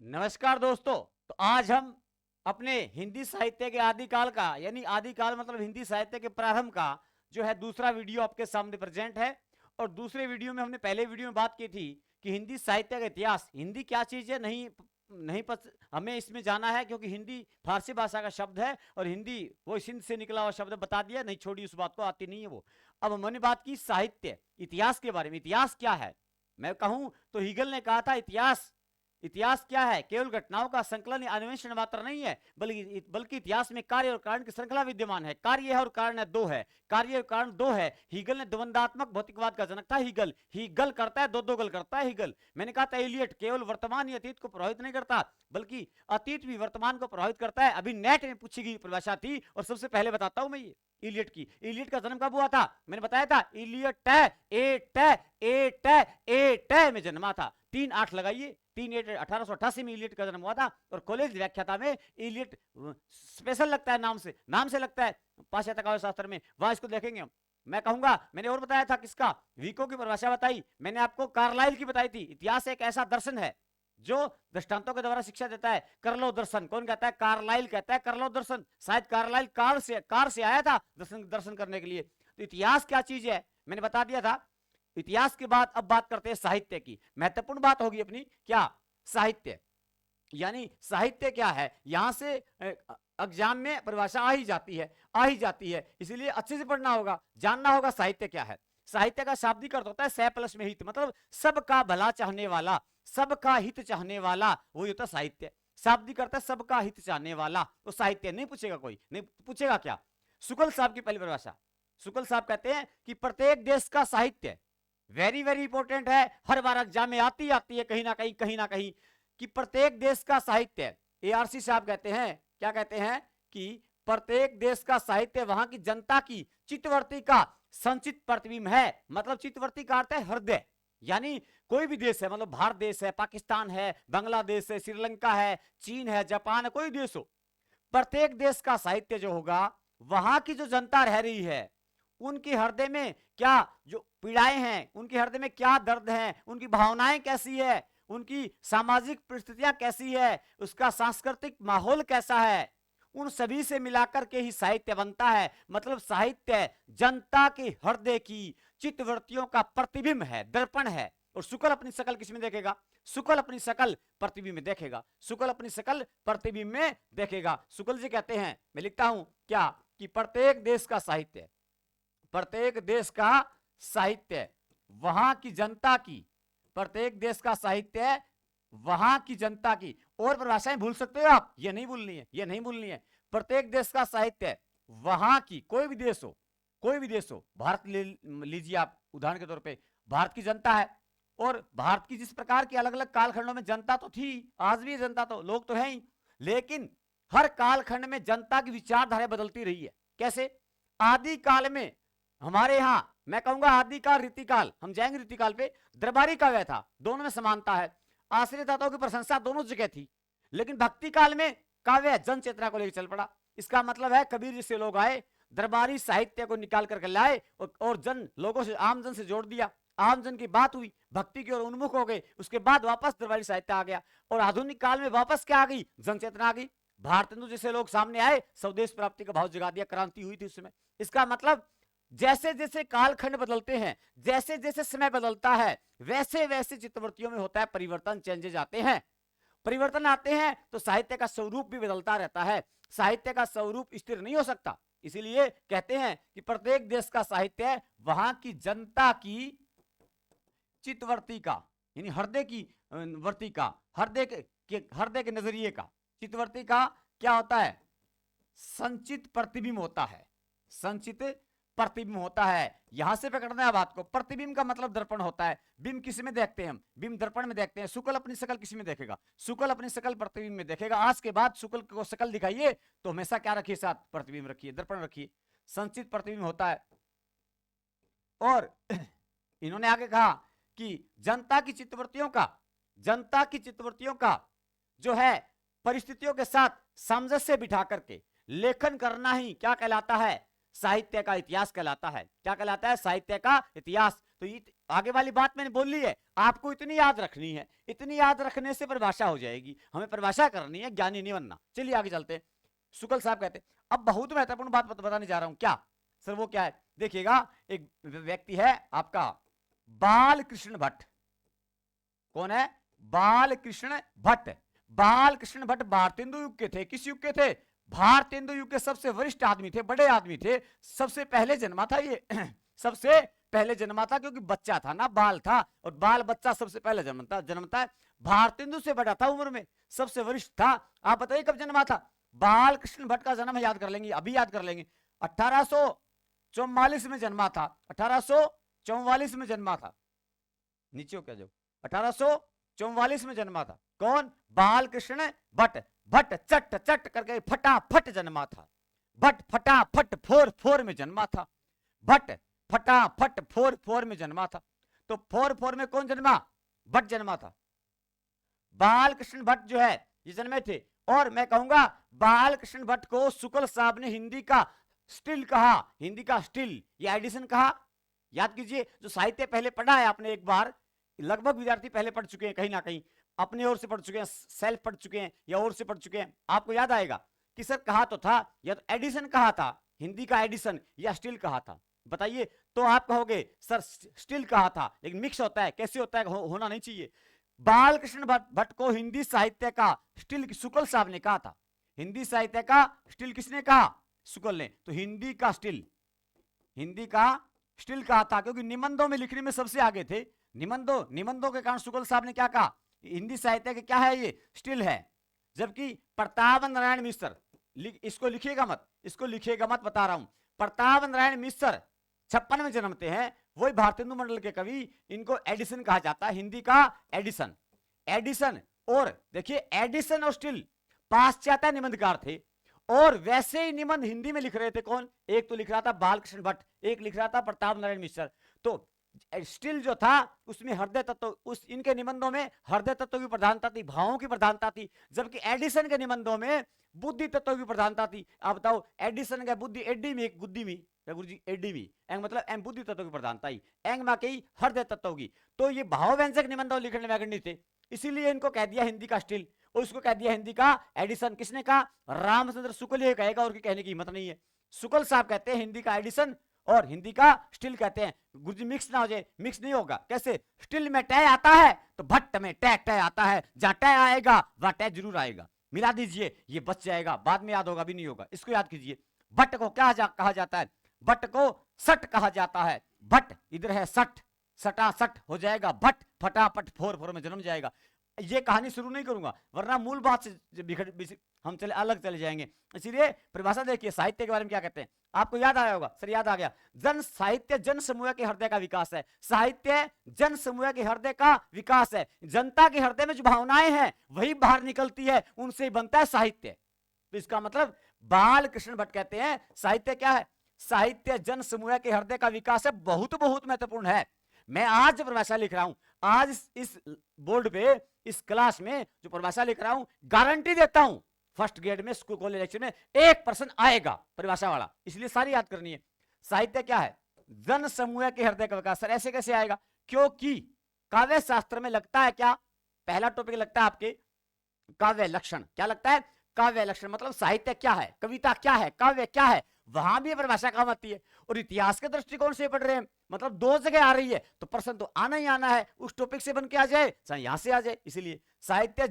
नमस्कार दोस्तों। तो आज हम अपने हिंदी साहित्य के आदिकाल का यानी आदिकाल मतलब हिंदी साहित्य के प्रारंभ का जो है दूसरा वीडियो आपके सामने प्रेजेंट है। और दूसरे वीडियो में हमने पहले वीडियो में बात की थी कि हिंदी साहित्य का इतिहास, हिंदी क्या चीज है नहीं नहीं हमें इसमें जाना है क्योंकि हिंदी फारसी भाषा का शब्द है और हिंदी वो सिंध से निकला हुआ शब्द बता दिया, नहीं छोड़ी उस बात को, आती नहीं है वो। अब हमने बात की साहित्य इतिहास के बारे में। इतिहास क्या है मैं कहूं तो हीगल ने कहा था इतिहास इतिहास क्या है, केवल घटनाओं का संकलन या अन्वेषण मात्र नहीं है, बल्कि इतिहास में कार्य और कारण की श्रृंखला विद्यमान है। कार्य है और कारण है, दो है, कार्य और कारण दो है। हीगल ने द्वंदात्मक भौतिकवाद का जनक था। हीगल हीगल करता है, दो गल करता है हीगल। मैंने कहा था एलियट केवल वर्तमान या अतीत को प्रभावित नहीं करता बल्कि अतीत भी वर्तमान को प्रभावित करता है। अभी नेट में पूछी गई परिभाषा थी और सबसे पहले बताता हूं मैं ये इलियट की। इलियट का जन्म कब हुआ था मैंने बताया था, इलियट ए में जन्मा था। 3-8 लगाइए, 3-8 1888 में इलियट का जन्म हुआ था। और कॉलेज व्याख्याता में इलियट स्पेशल लगता है, नाम से लगता है पाश्चात्य काव्य शास्त्र में, वहां इसको देखेंगे हम। मैं कहूंगा मैंने और बताया था किसका, विको की परिभाषा बताई मैंने आपको, कार्लाइल की बताई थी। इतिहास एक ऐसा दर्शन है जो दृष्टांतों के द्वारा शिक्षा देता है। कर लो दर्शन, कौन कहता है, कार्लाइल कहता है कर लो दर्शन। शायद कार्लाइल कार से आया था दर्शन करने के लिए। तो इतिहास क्या चीज है मैंने बता दिया था। इतिहास के बाद अब बात करते हैं साहित्य की। महत्वपूर्ण बात होगी अपनी क्या, साहित्य। यानी साहित्य क्या है, यहां से एग्जाम में परिभाषा आ ही जाती है, इसीलिए अच्छे से पढ़ना होगा, जानना होगा साहित्य क्या है। साहित्य का शाब्दिक अर्थ होता है सह प्लस में हित, मतलब सबका भला चाहने वाला, सबका हित चाहने वाला, वही होता है साहित्य। शाब्दिक अर्थ है सबका हित चाहने वाला, तो साहित्य नहीं पूछेगा कोई, नहीं पूछेगा क्या। शुक्ल साहब की पहली परिभाषा, शुक्ल साहब कहते हैं कि प्रत्येक देश का साहित्य, वेरी वेरी इंपॉर्टेंट है, हर बार एग्जाम में आती है कहीं ना कहीं कि प्रत्येक देश का साहित्य, एआरसी साहब कहते हैं, क्या कहते हैं कि प्रत्येक देश का साहित्य वहां की जनता की चित्तवृत्ति का संचित प्रतिबिंब है। मतलब चित्तवृत्ति का अर्थ है हृदय, यानी कोई भी देश है, मतलब भारत देश है, पाकिस्तान है, बांग्लादेश है, श्रीलंका है, चीन है, जापान है, कोई देश हो, प्रत्येक देश का साहित्य जो होगा वहां की जो जनता रह रही है उनके हृदय में क्या जो पीड़ाएं हैं, उनके हृदय में क्या दर्द है, उनकी भावनाएं कैसी है, उनकी सामाजिक परिस्थितियां कैसी है, उसका सांस्कृतिक माहौल कैसा है, उन सभी से मिलाकर के ही साहित्य बनता है। मतलब साहित्य जनता के हृदय की चित्तवृत्तियों का प्रतिबिंब है, दर्पण है। और शुक्ल अपनी शकल किसमें देखेगा, शुक्ल अपनी शकल प्रतिबिंब में देखेगा, शुक्ल अपनी शकल प्रतिबिंब में देखेगा। शुक्ल जी कहते हैं, मैं लिखता हूं क्या, कि प्रत्येक देश का साहित्य, प्रत्येक देश का साहित्य वहां की जनता की, प्रत्येक देश का साहित्य वहां की जनता की। और परिभाषाएं भूल सकते हो आप, ये नहीं भूलनी है, ये नहीं भूलनी है। प्रत्येक देश का साहित्य वहां की, कोई भी देश हो, कोई भी देश हो, भारत लीजिए आप उदाहरण के तौर पे, भारत की जनता है और भारत की जिस प्रकार की अलग अलग कालखंडों में जनता तो थी, आज भी जनता तो, लोग तो है ही, लेकिन हर कालखंड में जनता की विचारधारा बदलती रही है। कैसे, आदि काल में हमारे यहां, मैं कहूंगा आदिकाल रीतिकाल, हम जाएंगे रीतिकाल पे, दरबारी काव्य था, दोनों में समानता है, आश्रय दाताओं की प्रशंसा दोनों जगह थी। लेकिन भक्ति काल में काव्य जन चेतना को लेकर चल पड़ा। इसका मतलब है कबीर जैसे लोग आए, दरबारी साहित्य को निकाल करके लाए और जन लोगों से, आम जन से जोड़ दिया, आम जन की बात हुई, भक्ति की ओर उन्मुख हो गए, उसके बाद वापस दरबारी साहित्य आ गया। और आधुनिक काल में वापस क्या आ गई, जन चेतना आ गई, भारतेंदु जैसे लोग सामने आए, स्वदेश प्राप्ति का भाव जगा दिया, क्रांति हुई थी उस समय। इसका मतलब जैसे जैसे कालखंड बदलते हैं, जैसे जैसे समय बदलता है, वैसे वैसे चित्तवृत्तियों में होता है परिवर्तन, चेंजेज आते हैं, परिवर्तन आते हैं तो साहित्य का स्वरूप भी बदलता रहता है। साहित्य का स्वरूप स्थिर नहीं हो सकता, इसीलिए कहते हैं कि प्रत्येक देश का साहित्य वहां की जनता की चित्तवृत्ति का, यानी हृदय की वर्ती का, हृदय के नजरिए का, चित्तवृत्ति का क्या होता है, संचित प्रतिबिंब होता है, संचित प्रतिबिंब होता है। यहां से पकड़ना है बात को। प्रतिबिंब का मतलब दर्पण होता है। बिंब किस में देखते हैं हम, बिंब दर्पण में देखते हैं। शुक्ल अपनी शकल किस में देखेगा, शुक्ल अपनी शकल प्रतिबिंब में देखेगा। आज के बाद शुक्ल को शकल दिखाइए तो हमेशा क्या रखिए, साथ प्रतिबिंब रखिए, दर्पण रखिए, संचित प्रतिबिंब होता है। और इन्होंने आगे कहा कि जनता की चित्तवृत्तियों का जो है परिस्थितियों के साथ सामंजस्य बिठा करके लेखन करना ही क्या कहलाता है, साहित्य का इतिहास कहलाता है। क्या कहलाता है, साहित्य का इतिहास। तो ये आगे वाली बात मैंने बोल ली है, आपको इतनी याद रखनी है, इतनी याद रखने से परिभाषा हो जाएगी। हमें परिभाषा करनी है, ज्ञानी नहीं बनना। चलिए आगे चलते हैं। शुक्ल साहब कहते हैं, अब बहुत महत्वपूर्ण बात बताने जा रहा हूं। क्या सर? वो क्या है? देखिएगा, एक व्यक्ति है आपका बाल कृष्ण भट्ट। कौन है? बाल कृष्ण भट्ट। बाल कृष्ण भट्ट भारतेंदु युग के थे। किस युग के थे? भारतेंदु युग के सबसे वरिष्ठ आदमी थे, बड़े आदमी थे। सबसे पहले जन्मा था ये सबसे पहले जन्मा था, क्योंकि बच्चा था ना, बाल था, और बाल बच्चा सबसे पहले जन्मता है। भारतेंदु से बड़ा था उम्र में, सबसे वरिष्ठ था। आप बताइए कब जन्मा था? बाल कृष्ण भट्ट का जन्म याद कर लेंगे, अभी याद कर लेंगे। 1844 में जन्मा था। 1844 में जन्मा था। नीचे हो क्या जो 1844 में जन्मा था। कौन? बाल कृष्ण भट्ट। भट्ट चट चट करके फटाफट जन्मा था। भट्ट फटाफट 44 में जन्मा था। भट्ट फटाफट 44 में जन्मा था। तो 44 में कौन जन्मा? भट्ट जन्मा था। बाल कृष्ण भट्ट जो है ये जन्मे थे। और मैं कहूंगा बाल कृष्ण भट्ट को शुक्ल साहब ने हिंदी का स्टिल कहा। हिंदी का स्टिल या एडिशन कहा। याद कीजिए, जो साहित्य पहले पढ़ा है आपने एक बार, लगभग विद्यार्थी पहले पढ़ चुके हैं, कहीं ना कहीं अपने ओर से पढ़ चुके हैं, सेल्फ पढ़ चुके हैं या और से पढ़ चुके हैं। आपको याद आएगा कि सर कहा तो था, या तो एडिशन कहा था, हिंदी का एडिशन, या स्टिल कहा था। बताइए। तो आप कहोगे सर स्टिल कहा था, लेकिन मिक्स होता है। कैसे होता है? होना नहीं चाहिए। बाल कृष्ण भट्ट को हिंदी साहित्य का स्टिल शुक्ल साहब ने कहा था। हिंदी साहित्य का स्टिल किसने कहा? शुक्ल ने। तो हिंदी का स्टिल कहा था, क्योंकि निबंधों में लिखने में सबसे आगे थे। निबंधों के कारण शुक्ल साहब ने क्या कहा? हिंदी साहित्य के क्या है? ये स्टिल है। जबकि प्रताप नारायण मिश्र, इसको लिखिएगा मत, बता रहा हूं। प्रताप नारायण मिश्र 56 में जन्मते हैं, वही भारतेंदु मंडल के कवि। इनको एडिशन कहा जाता है, हिंदी का एडिशन। और देखिए, एडिशन और स्टिल पाश्चात्य निबंधकार थे, और वैसे ही निबंध हिंदी में लिख रहे थे। कौन? एक तो लिख रहा था बालकृष्ण भट्ट, एक लिख रहा था प्रताप नारायण मिश्र। तो स्टिल जो था उसमें हृदय तत्व, इनके निबंधों में हृदय तत्व की प्रधानता थी, भावों की प्रधानता थी। जबकि एडिशन के निबंधों में बुद्धि तत्व की प्रधानता थी। आप बताओ, एडिशन का बुद्धि एडी में, एक बुद्धि में, गुरुजी एडी में, एंग मतलब एम बुद्धि तत्व की प्रधानता ही, एंग में कई हृदय तत्व की। तो ये भाव व्यंजक निबंधों लिखने में अग्रणी थे, इसीलिए इनको कह दिया हिंदी का स्टिल, और उसको कह दिया हिंदी का एडिशन। किसने कहा? रामचंद्र शुक्ल ये कहेगा, और कहने की हिम्मत नहीं है। शुक्ल साहब कहते हैं हिंदी का एडिशन और हिंदी का स्टिल कहते हैं। गुरुजी मिक्स ना हो जाए। मिक्स नहीं होगा। कैसे? स्टिल में टय आता है तो भट्ट में टय आता है। जहां टय आएगा वहां टय जरूर आएगा। मिला दीजिए, ये बच जाएगा, बाद में याद होगा भी नहीं होगा। इसको याद कीजिए। भट्ट को क्या कहा जाता है? भट्ट को सट कहा जाता है। भट्ट इधर है सट, सटा सट हो जाएगा। भट्ट फटाफट 44 में जन्म जाएगा। ये कहानी शुरू नहीं करूंगा, वरना मूल बात से हम अलग चले जाएंगे। इसीलिए परिभाषा देखिए, साहित्य के बारे में क्या कहते हैं। आपको याद आया होगा। सर याद आ गया। साहित्य जन समूह के हृदय का विकास है। साहित्य जन समूह के हृदय का विकास है। जनता के हृदय में जो भावनाएं हैं वही बाहर निकलती है, उनसे बनता है साहित्य। तो इसका मतलब बाल कृष्ण भट्ट कहते हैं साहित्य क्या है? साहित्य जन समूह के हृदय का विकास है। बहुत बहुत महत्वपूर्ण है। मैं आज जो परिभाषा लिख रहा हूं, आज इस बोर्ड पे, इस क्लास में जो परिभाषा लिख रहा हूं, गारंटी देता हूं फर्स्ट ग्रेड में, स्कूल कॉलेज लेक्चर में 1% आएगा परिभाषा वाला। इसलिए सारी याद करनी है। साहित्य क्या है? जन समूह के हृदय का विकास। सर ऐसे कैसे आएगा? क्योंकि काव्य शास्त्र में लगता है क्या? पहला टॉपिक लगता है आपके काव्य लक्षण। क्या लगता है? काव्य लक्षण। मतलब साहित्य क्या है, कविता क्या है, काव्य क्या है, वहां भी परिभाषा काम आती है। और इतिहास के दृष्टिकोण से पढ़ रहे हैं, मतलब दो जगह आ रही है, तो प्रश्न तो आना ही आना है। उस टॉपिक से बन के आ जाए चाहे यहां से आ जाए। इसलिए साहित्य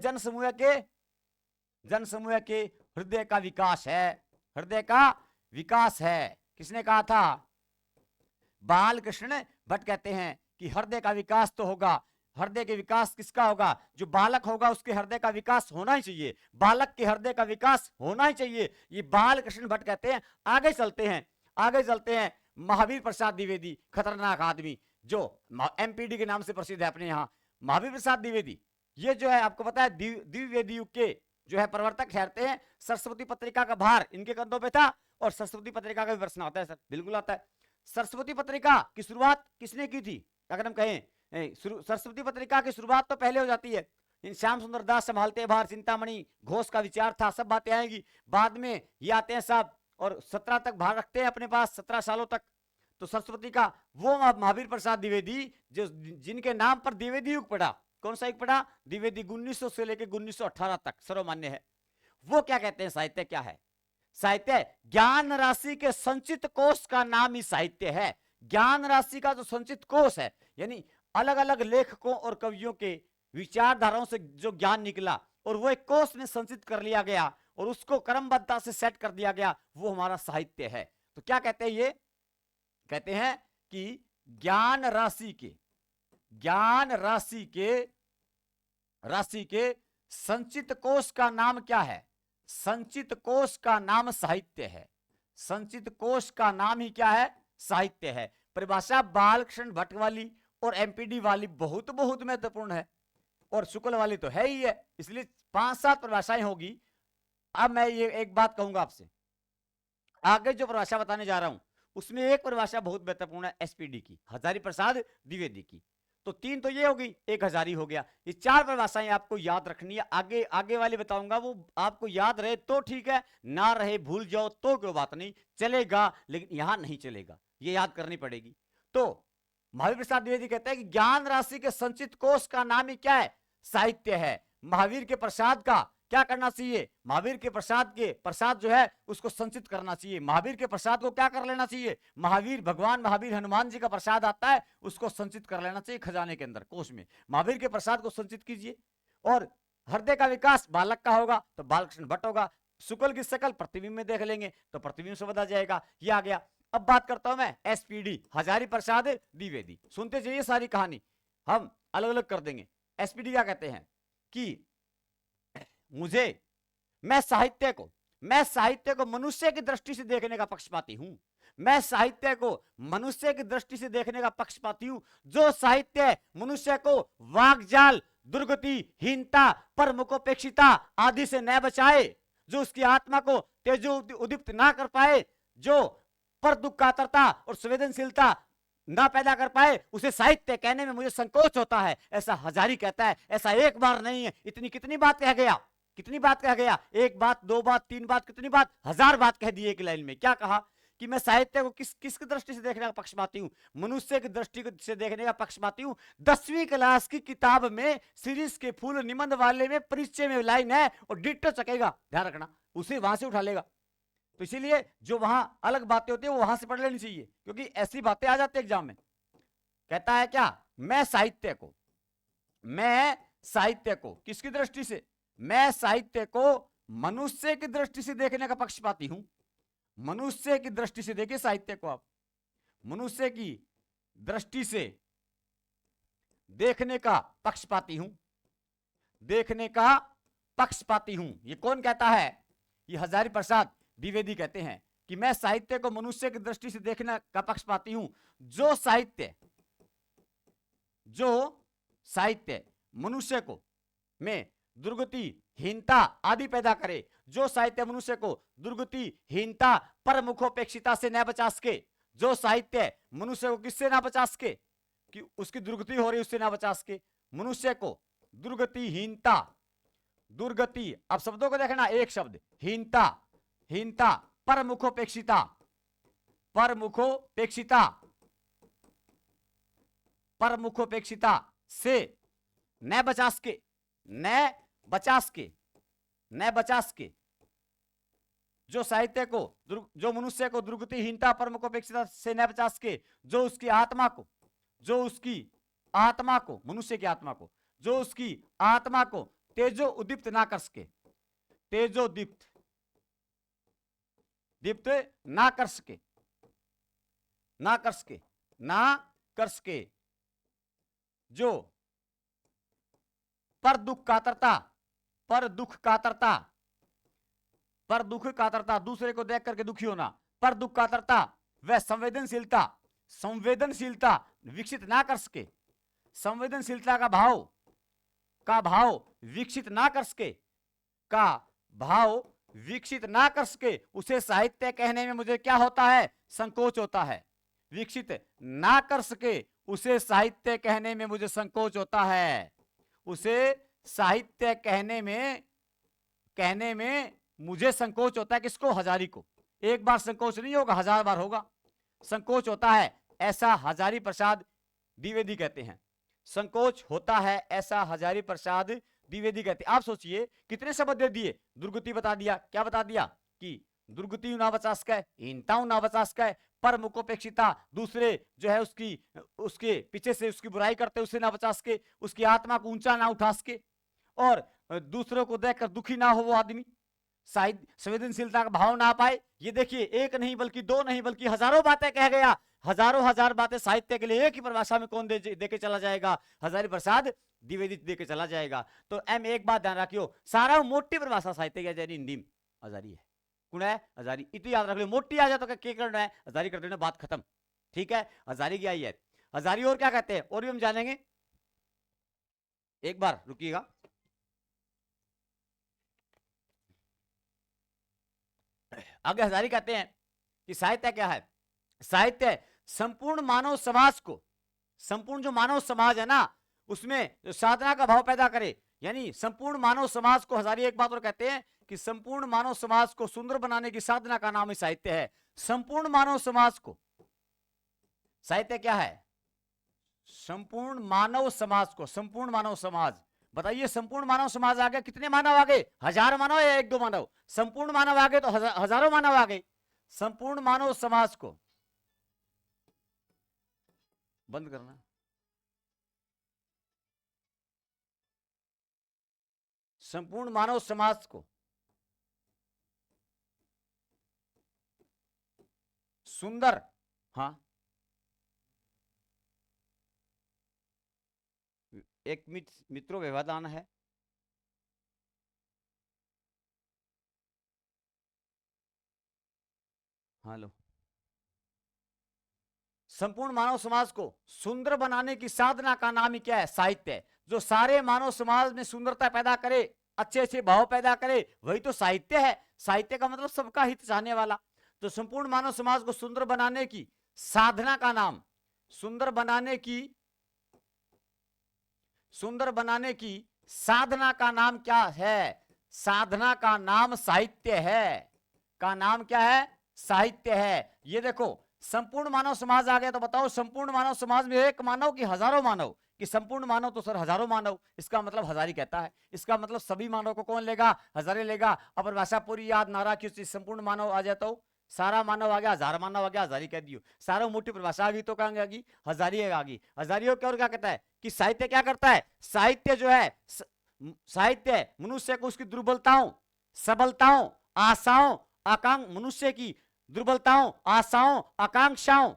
जन समूह के हृदय का विकास है। हृदय का विकास है। किसने कहा था? बाल कृष्ण भट्ट कहते हैं कि हृदय का विकास तो होगा। हृदय के विकास किसका होगा? जो बालक होगा उसके हृदय का विकास होना ही चाहिए। बालक के हृदय का विकास होना ही चाहिए। ये बाल कृष्ण भट्ट कहते हैं। आगे चलते हैं। महावीर प्रसाद द्विवेदी, खतरनाक आदमी, जो एमपीडी के नाम से प्रसिद्ध है अपने यहाँ। महावीर प्रसाद द्विवेदी, ये जो है आपको पता है द्विवेदी युग के जो है प्रवर्तक ठहरते हैं। सरस्वती पत्रिका का भार इनके कंधों पे था, और सरस्वती पत्रिका का विमर्शन आता है। सर बिल्कुल आता है। सरस्वती पत्रिका की शुरुआत किसने की थी? अगर हम कहें सरस्वती पत्रिका की शुरुआत तो पहले हो जाती है। इन श्याम सुंदर दास संभालते भार, चिंतामणि घोष का विचार था, सब बातें आएंगी बाद में। ये आते हैं साहब और 17 तक भार रखते हैं अपने पास, 17 सालों तक। तो सरस्वती का वो महावीर प्रसाद द्विवेदी जो जिनके नाम पर द्विवेदी युग पड़ा, कौन सा युग पड़ा? द्विवेदी 1900 से लेकर 1918 तक सर्वमान्य है। वो क्या कहते हैं? साहित्य क्या है? साहित्य ज्ञान राशि के संचित कोष का नाम ही साहित्य है। ज्ञान राशि का जो संचित कोष है, यानी अलग अलग लेखकों और कवियों के विचारधाराओं से जो ज्ञान निकला और वो एक कोष में संचित कर लिया गया और उसको क्रमबद्धता से सेट कर दिया गया, वो हमारा साहित्य है। तो क्या कहते हैं? ये कहते हैं कि ज्ञान राशि के संचित कोष का नाम क्या है? संचित कोष का नाम साहित्य है। संचित कोष का नाम ही क्या है? साहित्य है। परिभाषा बालकृष्ण भट्ट वाली और एमपीडी वाली बहुत बहुत महत्वपूर्ण है और शुक्ल वाली तो है ही है, इसलिए 5-7 परिभाषाएं होगी। अब मैं ये एक बात कहूंगा आपसे, आगे जो परिभाषा बताने जा रहा हूं उसमें एक परिभाषा बहुत महत्वपूर्ण है एसपीडी की, हजारी प्रसाद द्विवेदी की। तो 3 तो ये होगी, एक हजारी हो गया। ये 4 परिभाषाएं आपको याद रखनी है। आगे आगे वाली बताऊंगा, वो आपको याद रहे तो ठीक है, ना रहे भूल जाओ तो कोई बात नहीं, चलेगा, लेकिन यहां नहीं चलेगा, ये याद करनी पड़ेगी। तो महावीर प्रसाद द्विवेदी कहते हैं कि ज्ञान राशि के संचित कोष का नाम ही क्या है? साहित्य है। महावीर के प्रसाद का क्या करना चाहिए? महावीर के प्रसाद जो है उसको संचित करना चाहिए। महावीर के प्रसाद को क्या कर लेना चाहिए? भगवान महावीर हनुमान जी का प्रसाद आता है, उसको संचित कर लेना चाहिए खजाने के अंदर, कोष में। महावीर के प्रसाद को संचित कीजिए। और हृदय का विकास बालक का होगा तो बालकृष्ण भट्ट होगा। शुक्ल की शकल प्रतिबिंब में देख लेंगे तो प्रतिबिंब से बता जाएगा। ये आ गया। अब बात करता हूं मैं एसपीडी, हजारी प्रसाद द्विवेदी। सुनते जाइए, सारी कहानी हम अलग अलग कर देंगे। एसपीडी क्या कहते हैं कि मैं साहित्य को मनुष्य की दृष्टि से देखने का पक्षपाती हूं। मैं साहित्य को मनुष्य की दृष्टि से देखने का पक्षपाती हूं। जो साहित्य मनुष्य को वाकजाल, दुर्गति, हीनता, परमुखोपेक्षिता आदि से न बचाए, जो उसकी आत्मा को तेजो उदीप्त ना कर पाए, जो पर दुख कातरता और संवेदनशीलता ना पैदा कर पाए, उसे साहित्य कहने में मुझे संकोच होता है, ऐसा हजारी कहता है। ऐसा एक बार नहीं है, इतनी कितनी बात कह गया, कितनी बात कह गया? 1 बात, 2 बात, 3 बात, कितनी बात? 1000 बात कह दी एक लाइन में। क्या कहा कि मैं साहित्य को किसकी दृष्टि से देखने का पक्षपाती हूं? मनुष्य की दृष्टि से देखने का पक्षपाती हूं। 10वीं क्लास की किताब में सीरीज के फूल निबंध वाले में परिचय में लाइन है और डिट्टो चकेगा, ध्यान रखना, उसे वहां से उठा लेगा। तो इसीलिए जो वहां अलग बातें होती है वो वहां से पढ़ लेनी चाहिए, क्योंकि ऐसी बातें आ जाती है एग्जाम में। कहता है क्या? मैं साहित्य को किसकी दृष्टि से? मैं साहित्य को मनुष्य की दृष्टि से देखने का पक्षपाती हूं। मनुष्य की दृष्टि से देखिए साहित्य को आप, मनुष्य की दृष्टि से देखने का पक्षपाती हूं, देखने का पक्षपाती हूं। ये कौन कहता है? ये हजारी प्रसाद द्विवेदी कहते हैं कि मैं साहित्य को मनुष्य की दृष्टि से देखने का पक्षपाती हूं। जो साहित्य मनुष्य को में दुर्गति, हीनता आदि पैदा करे, जो साहित्य मनुष्य को दुर्गति, हीनता, परमुखोपेक्षिता से न बचा सके, जो साहित्य मनुष्य को किससे ना बचा सके कि उसकी दुर्गति हो रही उससे ना बचा सके, मनुष्य को दुर्गति, हीनता, दुर्गति, अब शब्दों को देखना, एक शब्द हीनता, परमुखोपेक्षिता से न बचा सके, जो साहित्य को, जो मनुष्य को दुर्गति, हीनता, परमुखोपेक्षिता से न बचा सके, जो उसकी आत्मा को, मनुष्य की आत्मा को, जो उसकी आत्मा को तेजो उदीप्त ना कर सके, तेजो दीप्त ना कर सके, जो पर दुख कातरता, दूसरे को देख करके दुखी होना, पर दुख कातरता वह संवेदनशीलता विकसित ना कर सके, संवेदनशीलता का भाव विकसित ना कर सके, उसे साहित्य कहने में मुझे क्या होता है? संकोच होता है। विकसित ना कर सके उसे साहित्य कहने में मुझे संकोच होता है। उसे साहित्य कहने में मुझे संकोच होता है। किसको? हजारी को। एक बार संकोच नहीं होगा, 1000 बार होगा। संकोच होता है ऐसा हजारी प्रसाद द्विवेदी कहते हैं। संकोच होता है ऐसा हजारी प्रसाद द्विवेदी कहते हैं। आप सोचिए कितने शब्द दे दिए, दुर्गति बता दिया, क्या बता दिया कि दुर्गति नावचास्क हीनताऊ नावचास्क पर मुकोपेक्षिता, दूसरे जो है उसके पीछे से उसकी बुराई करते उसे ना बचा सके, उसकी आत्मा को ऊंचा ना उठा सके, और दूसरों को देखकर दुखी ना हो वो आदमी, संवेदनशीलता का भाव ना पाए। ये देखिए एक नहीं बल्कि दो नहीं बल्कि हजारों बातें कह गया, हजारों हजार बातें साहित्य के लिए एक ही परिभाषा में कौन दे के चला जाएगा, हजारी प्रसाद द्विवेदी दे के चला जाएगा। तो एम एक बात ध्यान रखियो, सारा मोटी परिभाषा साहित्य की हिंदी में हजारी है, कौन है हजारी, इतनी याद रख लो। मोटी आ जाए तो क्या करना है, हजारी कर देना, बात खत्म। ठीक है, हजारी की आई है। हजारी और क्या कहते हैं और भी हम जानेंगे, एक बार रुकिएगा। आगे हजारी कहते हैं कि साहित्य क्या है, साहित्य संपूर्ण मानव समाज को, संपूर्ण जो मानव समाज है ना उसमें जो साधना का भाव पैदा करे, यानी संपूर्ण मानव समाज को, हजारी एक बात और कहते हैं कि संपूर्ण मानव समाज को सुंदर बनाने की साधना का नाम ही साहित्य है। संपूर्ण मानव समाज को, साहित्य क्या है, संपूर्ण मानव समाज को, संपूर्ण मानव समाज, बताइए संपूर्ण मानव समाज आ गया, कितने मानव आ गए, हजार मानव या एक दो मानव, संपूर्ण मानव आ गए तो हजारों मानव आ गए। संपूर्ण मानव समाज को बंद करना, संपूर्ण मानव समाज को सुंदर, हाँ एक मित्रों व्यवधान है, हेलो, संपूर्ण मानव समाज को सुंदर बनाने की साधना का नाम ही क्या है, साहित्य। जो सारे मानव समाज में सुंदरता पैदा करे, अच्छे अच्छे भाव पैदा करे, वही तो साहित्य है। साहित्य का मतलब सबका हित चाहने वाला। तो संपूर्ण मानव समाज को सुंदर बनाने की साधना का नाम, सुंदर बनाने की साधना का नाम क्या है, साधना का नाम साहित्य है, का नाम क्या है, साहित्य है। ये देखो संपूर्ण मानव समाज आ गया तो बताओ संपूर्ण मानव समाज में एक मानव की हजारों मानव, कि संपूर्ण मानव तो सर हजारों मानव, इसका मतलब हजारी कहता है, इसका मतलब सभी मानव को कौन लेगा, हजारी लेगा। अब भाषा पूरी याद ना रखी, संपूर्ण मानव आ जाता हो, सारा मानव आ गया, हजार मानव आ गया, हजारी कह दियो। सारा मोटी परिभाषा आ गई तो कहां गई, हजारी आ गई। हजारियों क्या और क्या कहता है कि साहित्य क्या करता है, साहित्य जो है, साहित्य मनुष्य को उसकी दुर्बलताओं, सबलताओं, आशाओं, आकांक्षा, मनुष्य की दुर्बलताओं, आशाओं, आकांक्षाओं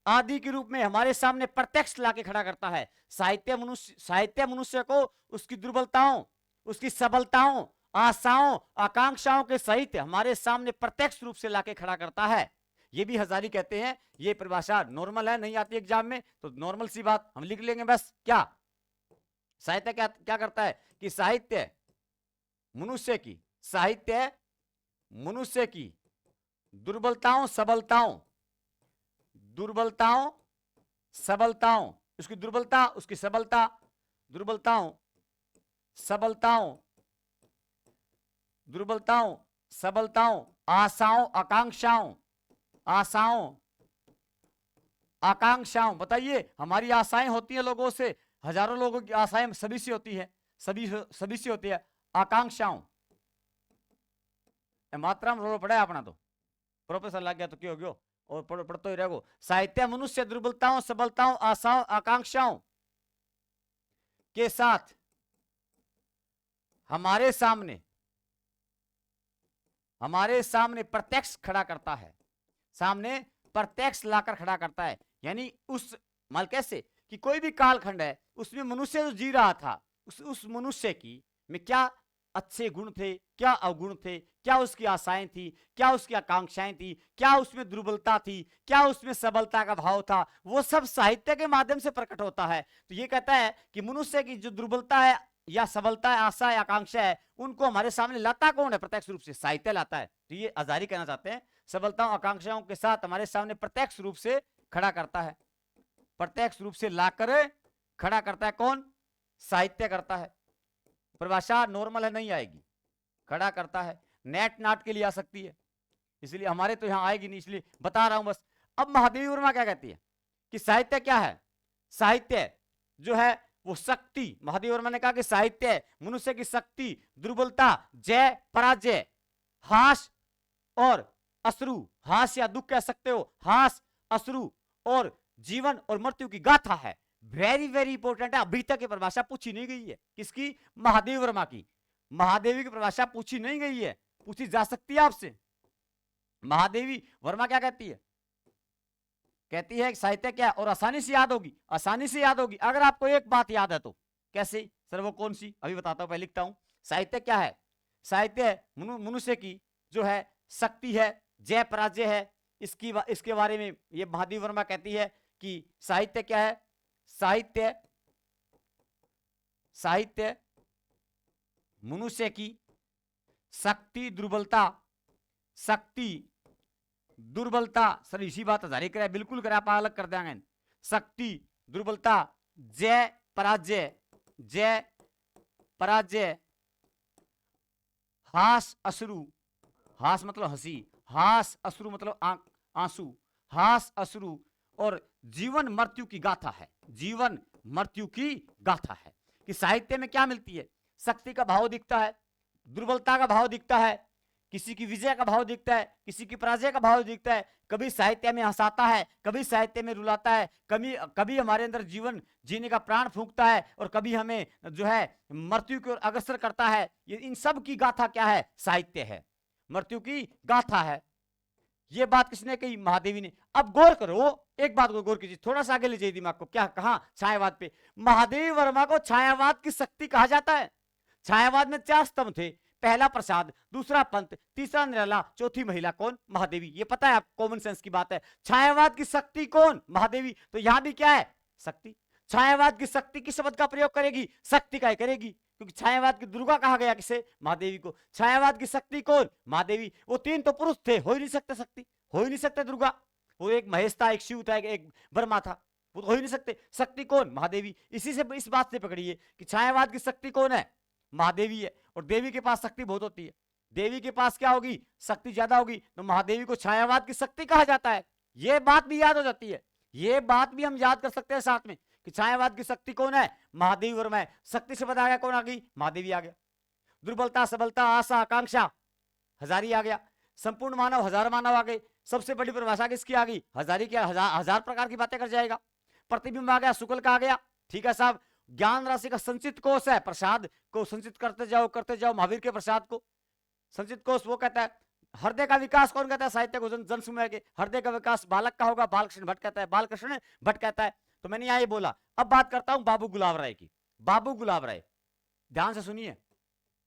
आदि के रूप में हमारे सामने प्रत्यक्ष लाके खड़ा करता है। साहित्य मनुष्य को उसकी दुर्बलताओं, उसकी सबलताओं, आशाओं, आकांक्षाओं के सहित हमारे सामने प्रत्यक्ष रूप से लाके खड़ा करता है। ये भी हजारी कहते हैं। ये परिभाषा नॉर्मल है, नहीं आती एग्जाम में तो नॉर्मल सी बात हम लिख लेंगे बस। क्या साहित्य क्या करता है कि साहित्य मनुष्य की, साहित्य मनुष्य की दुर्बलताओं, सबलताओं, दुर्बलताओं, सबलताओं, उसकी दुर्बलता, उसकी सबलता, दुर्बलताओं, सबलताओं, दुर्बलताओं, सबलताओं, आशाओं, आकांक्षाओं, आशाओं, आकांक्षाओं। बताइए हमारी आशाएं होती है लोगों से, हजारों लोगों की आशाएं सभी से होती है, सभी से होती है। आकांक्षाओं मात्रा में रोल पड़ा अपना, तो प्रोफेसर लग गया तो क्यों हो गयो, और पढ़ते ही रहो। साहित्य मनुष्य दुर्बलताओं, सबलताओं, आशाओं, आकांक्षाओं के साथ हमारे सामने प्रत्यक्ष खड़ा करता है, सामने प्रत्यक्ष लाकर खड़ा करता है। यानी उस माल कैसे कि कोई भी कालखंड है उसमें मनुष्य जो जी रहा था, उस मनुष्य की में क्या अच्छे गुण थे, क्या अवगुण थे, क्या उसकी आशाएं थी, क्या उसकी आकांक्षाएं थी, क्या उसमें दुर्बलता थी, क्या उसमें सबलता का भाव था, वो सब साहित्य के माध्यम से प्रकट होता है। तो ये कहता है कि मनुष्य की जो दुर्बलता है या सबलता है, आशा है, आकांक्षा है, उनको हमारे सामने लाता कौन है, प्रत्यक्ष रूप से साहित्य लाता है। तो ये हजारी कहना चाहते हैं सबलताओं, आकांक्षाओं के साथ हमारे सामने प्रत्यक्ष रूप से खड़ा करता है, प्रत्यक्ष रूप से लाकर खड़ा करता है। कौन, साहित्य करता है। परिभाषा नॉर्मल है, नहीं आएगी, खड़ा करता है। नेट नाट के लिए आ सकती है, इसलिए हमारे तो यहां आएगी नहीं, इसलिए बता रहा हूं बस। अब महादेवी वर्मा क्या कहती है कि साहित्य क्या है? साहित्य जो है वो शक्ति, महादेवी वर्मा ने कहा कि साहित्य मनुष्य की शक्ति, दुर्बलता, जय पराजय, हास और अश्रु, हास या दुख कह सकते हो, हास अश्रु और जीवन और मृत्यु की गाथा है। वेरी वेरी इंपॉर्टेंट है। अभी तक ये परिभाषा पूछी नहीं गई है। किसकी? महादेवी वर्मा की। महादेवी की परिभाषा पूछी नहीं गई है, पूछी जा सकती है आपसे। महादेवी वर्मा क्या कहती है? कहती है कि साहित्य क्या है, और आसानी से याद होगी, आसानी से याद होगी अगर आपको एक बात याद है तो। कैसे सर, वो कौन सी? अभी बताता हूं, पहले लिखता हूं। साहित्य क्या है? साहित्य मनुष्य की जो है शक्ति है, जय पराजय है। इसके बारे में ये महादेवी वर्मा कहती है कि साहित्य क्या है? साहित्य साहित्य मनुष्य की शक्ति, दुर्बलता, शक्ति दुर्बलता, सर इसी बात जारी कराए, बिल्कुल कराए, आप अलग कर देंगे। शक्ति, दुर्बलता, जय पराजय, जय पराजय, हास अश्रु, हास मतलब हंसी, हास अश्रु मतलब आंसू, हास अश्रु, और जीवन मृत्यु की गाथा है। जीवन मृत्यु की गाथा है कि साहित्य में क्या मिलती है? शक्ति का भाव दिखता है, दुर्बलता का भाव दिखता है, किसी की विजय का भाव दिखता है, किसी की पराजय का भाव दिखता है। कभी साहित्य में हंसाता है, कभी साहित्य में रुलाता है, कभी हमारे अंदर जीवन जीने का प्राण फूंकता है, और कभी हमें जो है मृत्यु की ओर अग्रसर करता है। ये इन सब की गाथा क्या है? साहित्य है, मृत्यु की गाथा है। ये बात किसने कही? महादेवी ने। अब गौर करो, एक बात को गौर कीजिए, थोड़ा सा आगे ले जाइए दिमाग को। क्या कहा? छायावाद पे। महादेवी वर्मा को छायावाद की शक्ति कहा जाता है। छायावाद में 4 स्तंभ थे, पहला प्रसाद, दूसरा पंत, तीसरा निराला, चौथी महिला। कौन? महादेवी। ये पता है आप, कॉमन सेंस की बात है। छायावाद की शक्ति कौन? महादेवी। तो यहां भी क्या है? शक्ति। छायावाद की शक्ति किस शब्द का प्रयोग करेगी? शक्ति का ही करेगी, क्योंकि छायावाद की दुर्गा कहा गया किसे? महादेवी को। छायावाद की शक्ति कौन? महादेवी। वो 3 तो पुरुष थे, हो ही नहीं सकते शक्ति, हो ही नहीं सकते दुर्गा। वो एक महेश था, एक शिव था, एक ब्रह्मा था, वो तो हो ही नहीं सकते। शक्ति कौन? महादेवी। इसी से, इस बात से पकड़िए कि छायावाद की शक्ति कौन है? महादेवी है। और देवी के पास शक्ति बहुत होती है, देवी के पास क्या होगी? शक्ति ज्यादा होगी, तो महादेवी को छायावाद की शक्ति कहा जाता है। यह बात भी याद हो जाती है, यह बात भी हम याद कर सकते हैं साथ में कि छायावाद की शक्ति कौन है? महादेवी वर्मा है। शक्ति से बता गया, कौन आ गई? महादेवी आ गया। दुर्बलता, सबलता, आशा, आकांक्षा, हजारी आ गया। संपूर्ण मानव, हजार मानव आ गए। सबसे बड़ी परिभाषा किसकी आ गई? हजारी की। हजार प्रकार की बातें कर जाएगा। प्रतिबिंब आ गया, शुक्ल का आ गया। ठीक है साहब। ज्ञान राशि का संचित कोष है, प्रसाद को संचित करते जाओ, महावीर के प्रसाद को संचित कोष। वो कहता है हृदय का विकास कौन कहता है? साहित्य को। जन समय के हृदय का विकास बालक का होगा, बालकृष्ण भट्ट कहता है, बालकृष्ण भट्ट कहता है। तो मैंने यहां ये बोला। अब बात करता हूं बाबू गुलाब राय की। बाबू गुलाब राय, ध्यान से सुनिए,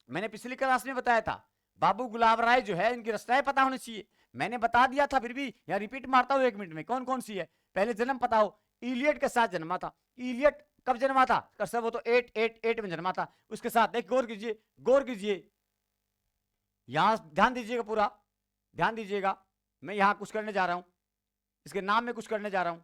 मैंने पिछली क्लास में बताया था बाबू गुलाब राय जो है, इनकी रचनाएं पता होनी चाहिए। मैंने बता दिया था, फिर भी यहां रिपीट मारता हूं 1 मिनट में। कौन कौन सी है? पहले जन्म पता हो, इलियट के साथ जन्मा था। इलियट कब जन्मा था? सर वो तो 888 में जन्मा था। उसके साथ एक गौर कीजिए, गौर कीजिए, यहां ध्यान दीजिएगा, पूरा ध्यान दीजिएगा। मैं यहां कुछ करने जा रहा हूं, इसके नाम में कुछ करने जा रहा हूं।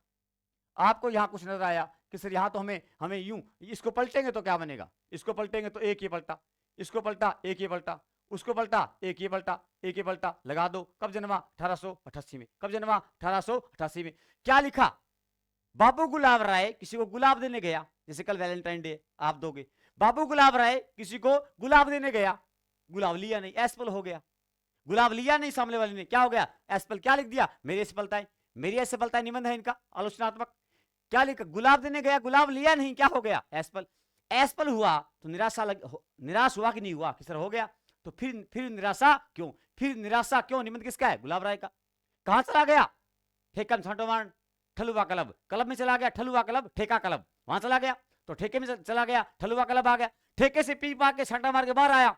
आपको यहां कुछ नजर आया कि सर यहां तो हमें यूं, इसको पलटेंगे तो क्या बनेगा? इसको पलटेंगे तो एक ये पलटा, इसको पलटा, एक ये पलटा, उसको पलटा, एक ये पलटा, एक ये पलटा। लगा दो। कब जन्मा? 1888 में। कब जन्मा? 1888 में। क्या लिखा? बाबू गुलाब राय किसी को गुलाब देने गया, जैसे कल वैलेंटाइन डे आप दोगे। बाबू गुलाब राय किसी को गुलाब देने गया, गुलाब लिया नहीं, एस्पल हो गया। गुलाब लिया नहीं सामने वाले ने, क्या हो गया? एस्पल। क्या लिख दिया? मेरी असफलताएं, मेरी असफलताएं निबंध है इनका आलोचनात्मक। क्या लिखा? गुलाब देने गया, गुलाब लिया नहीं, क्या हो गया? एस्पल। एस्पल हुआ तो निराश हुआ कि नहीं हुआ? किसर हो गया। तो फिर निराशा क्यों? फिर निराशा क्यों निबंध किसका है? गुलाब राय का। कहां चला गया? ठेका छांटोमान ठलुआ क्लब, क्लब में चला गया, ठलुआ क्लब, ठेका क्लब, वहां चला गया। तो ठेके में चला गया, ठलुआ क्लब आ गया। ठेके से पी पा के छांटा मार के बाहर आया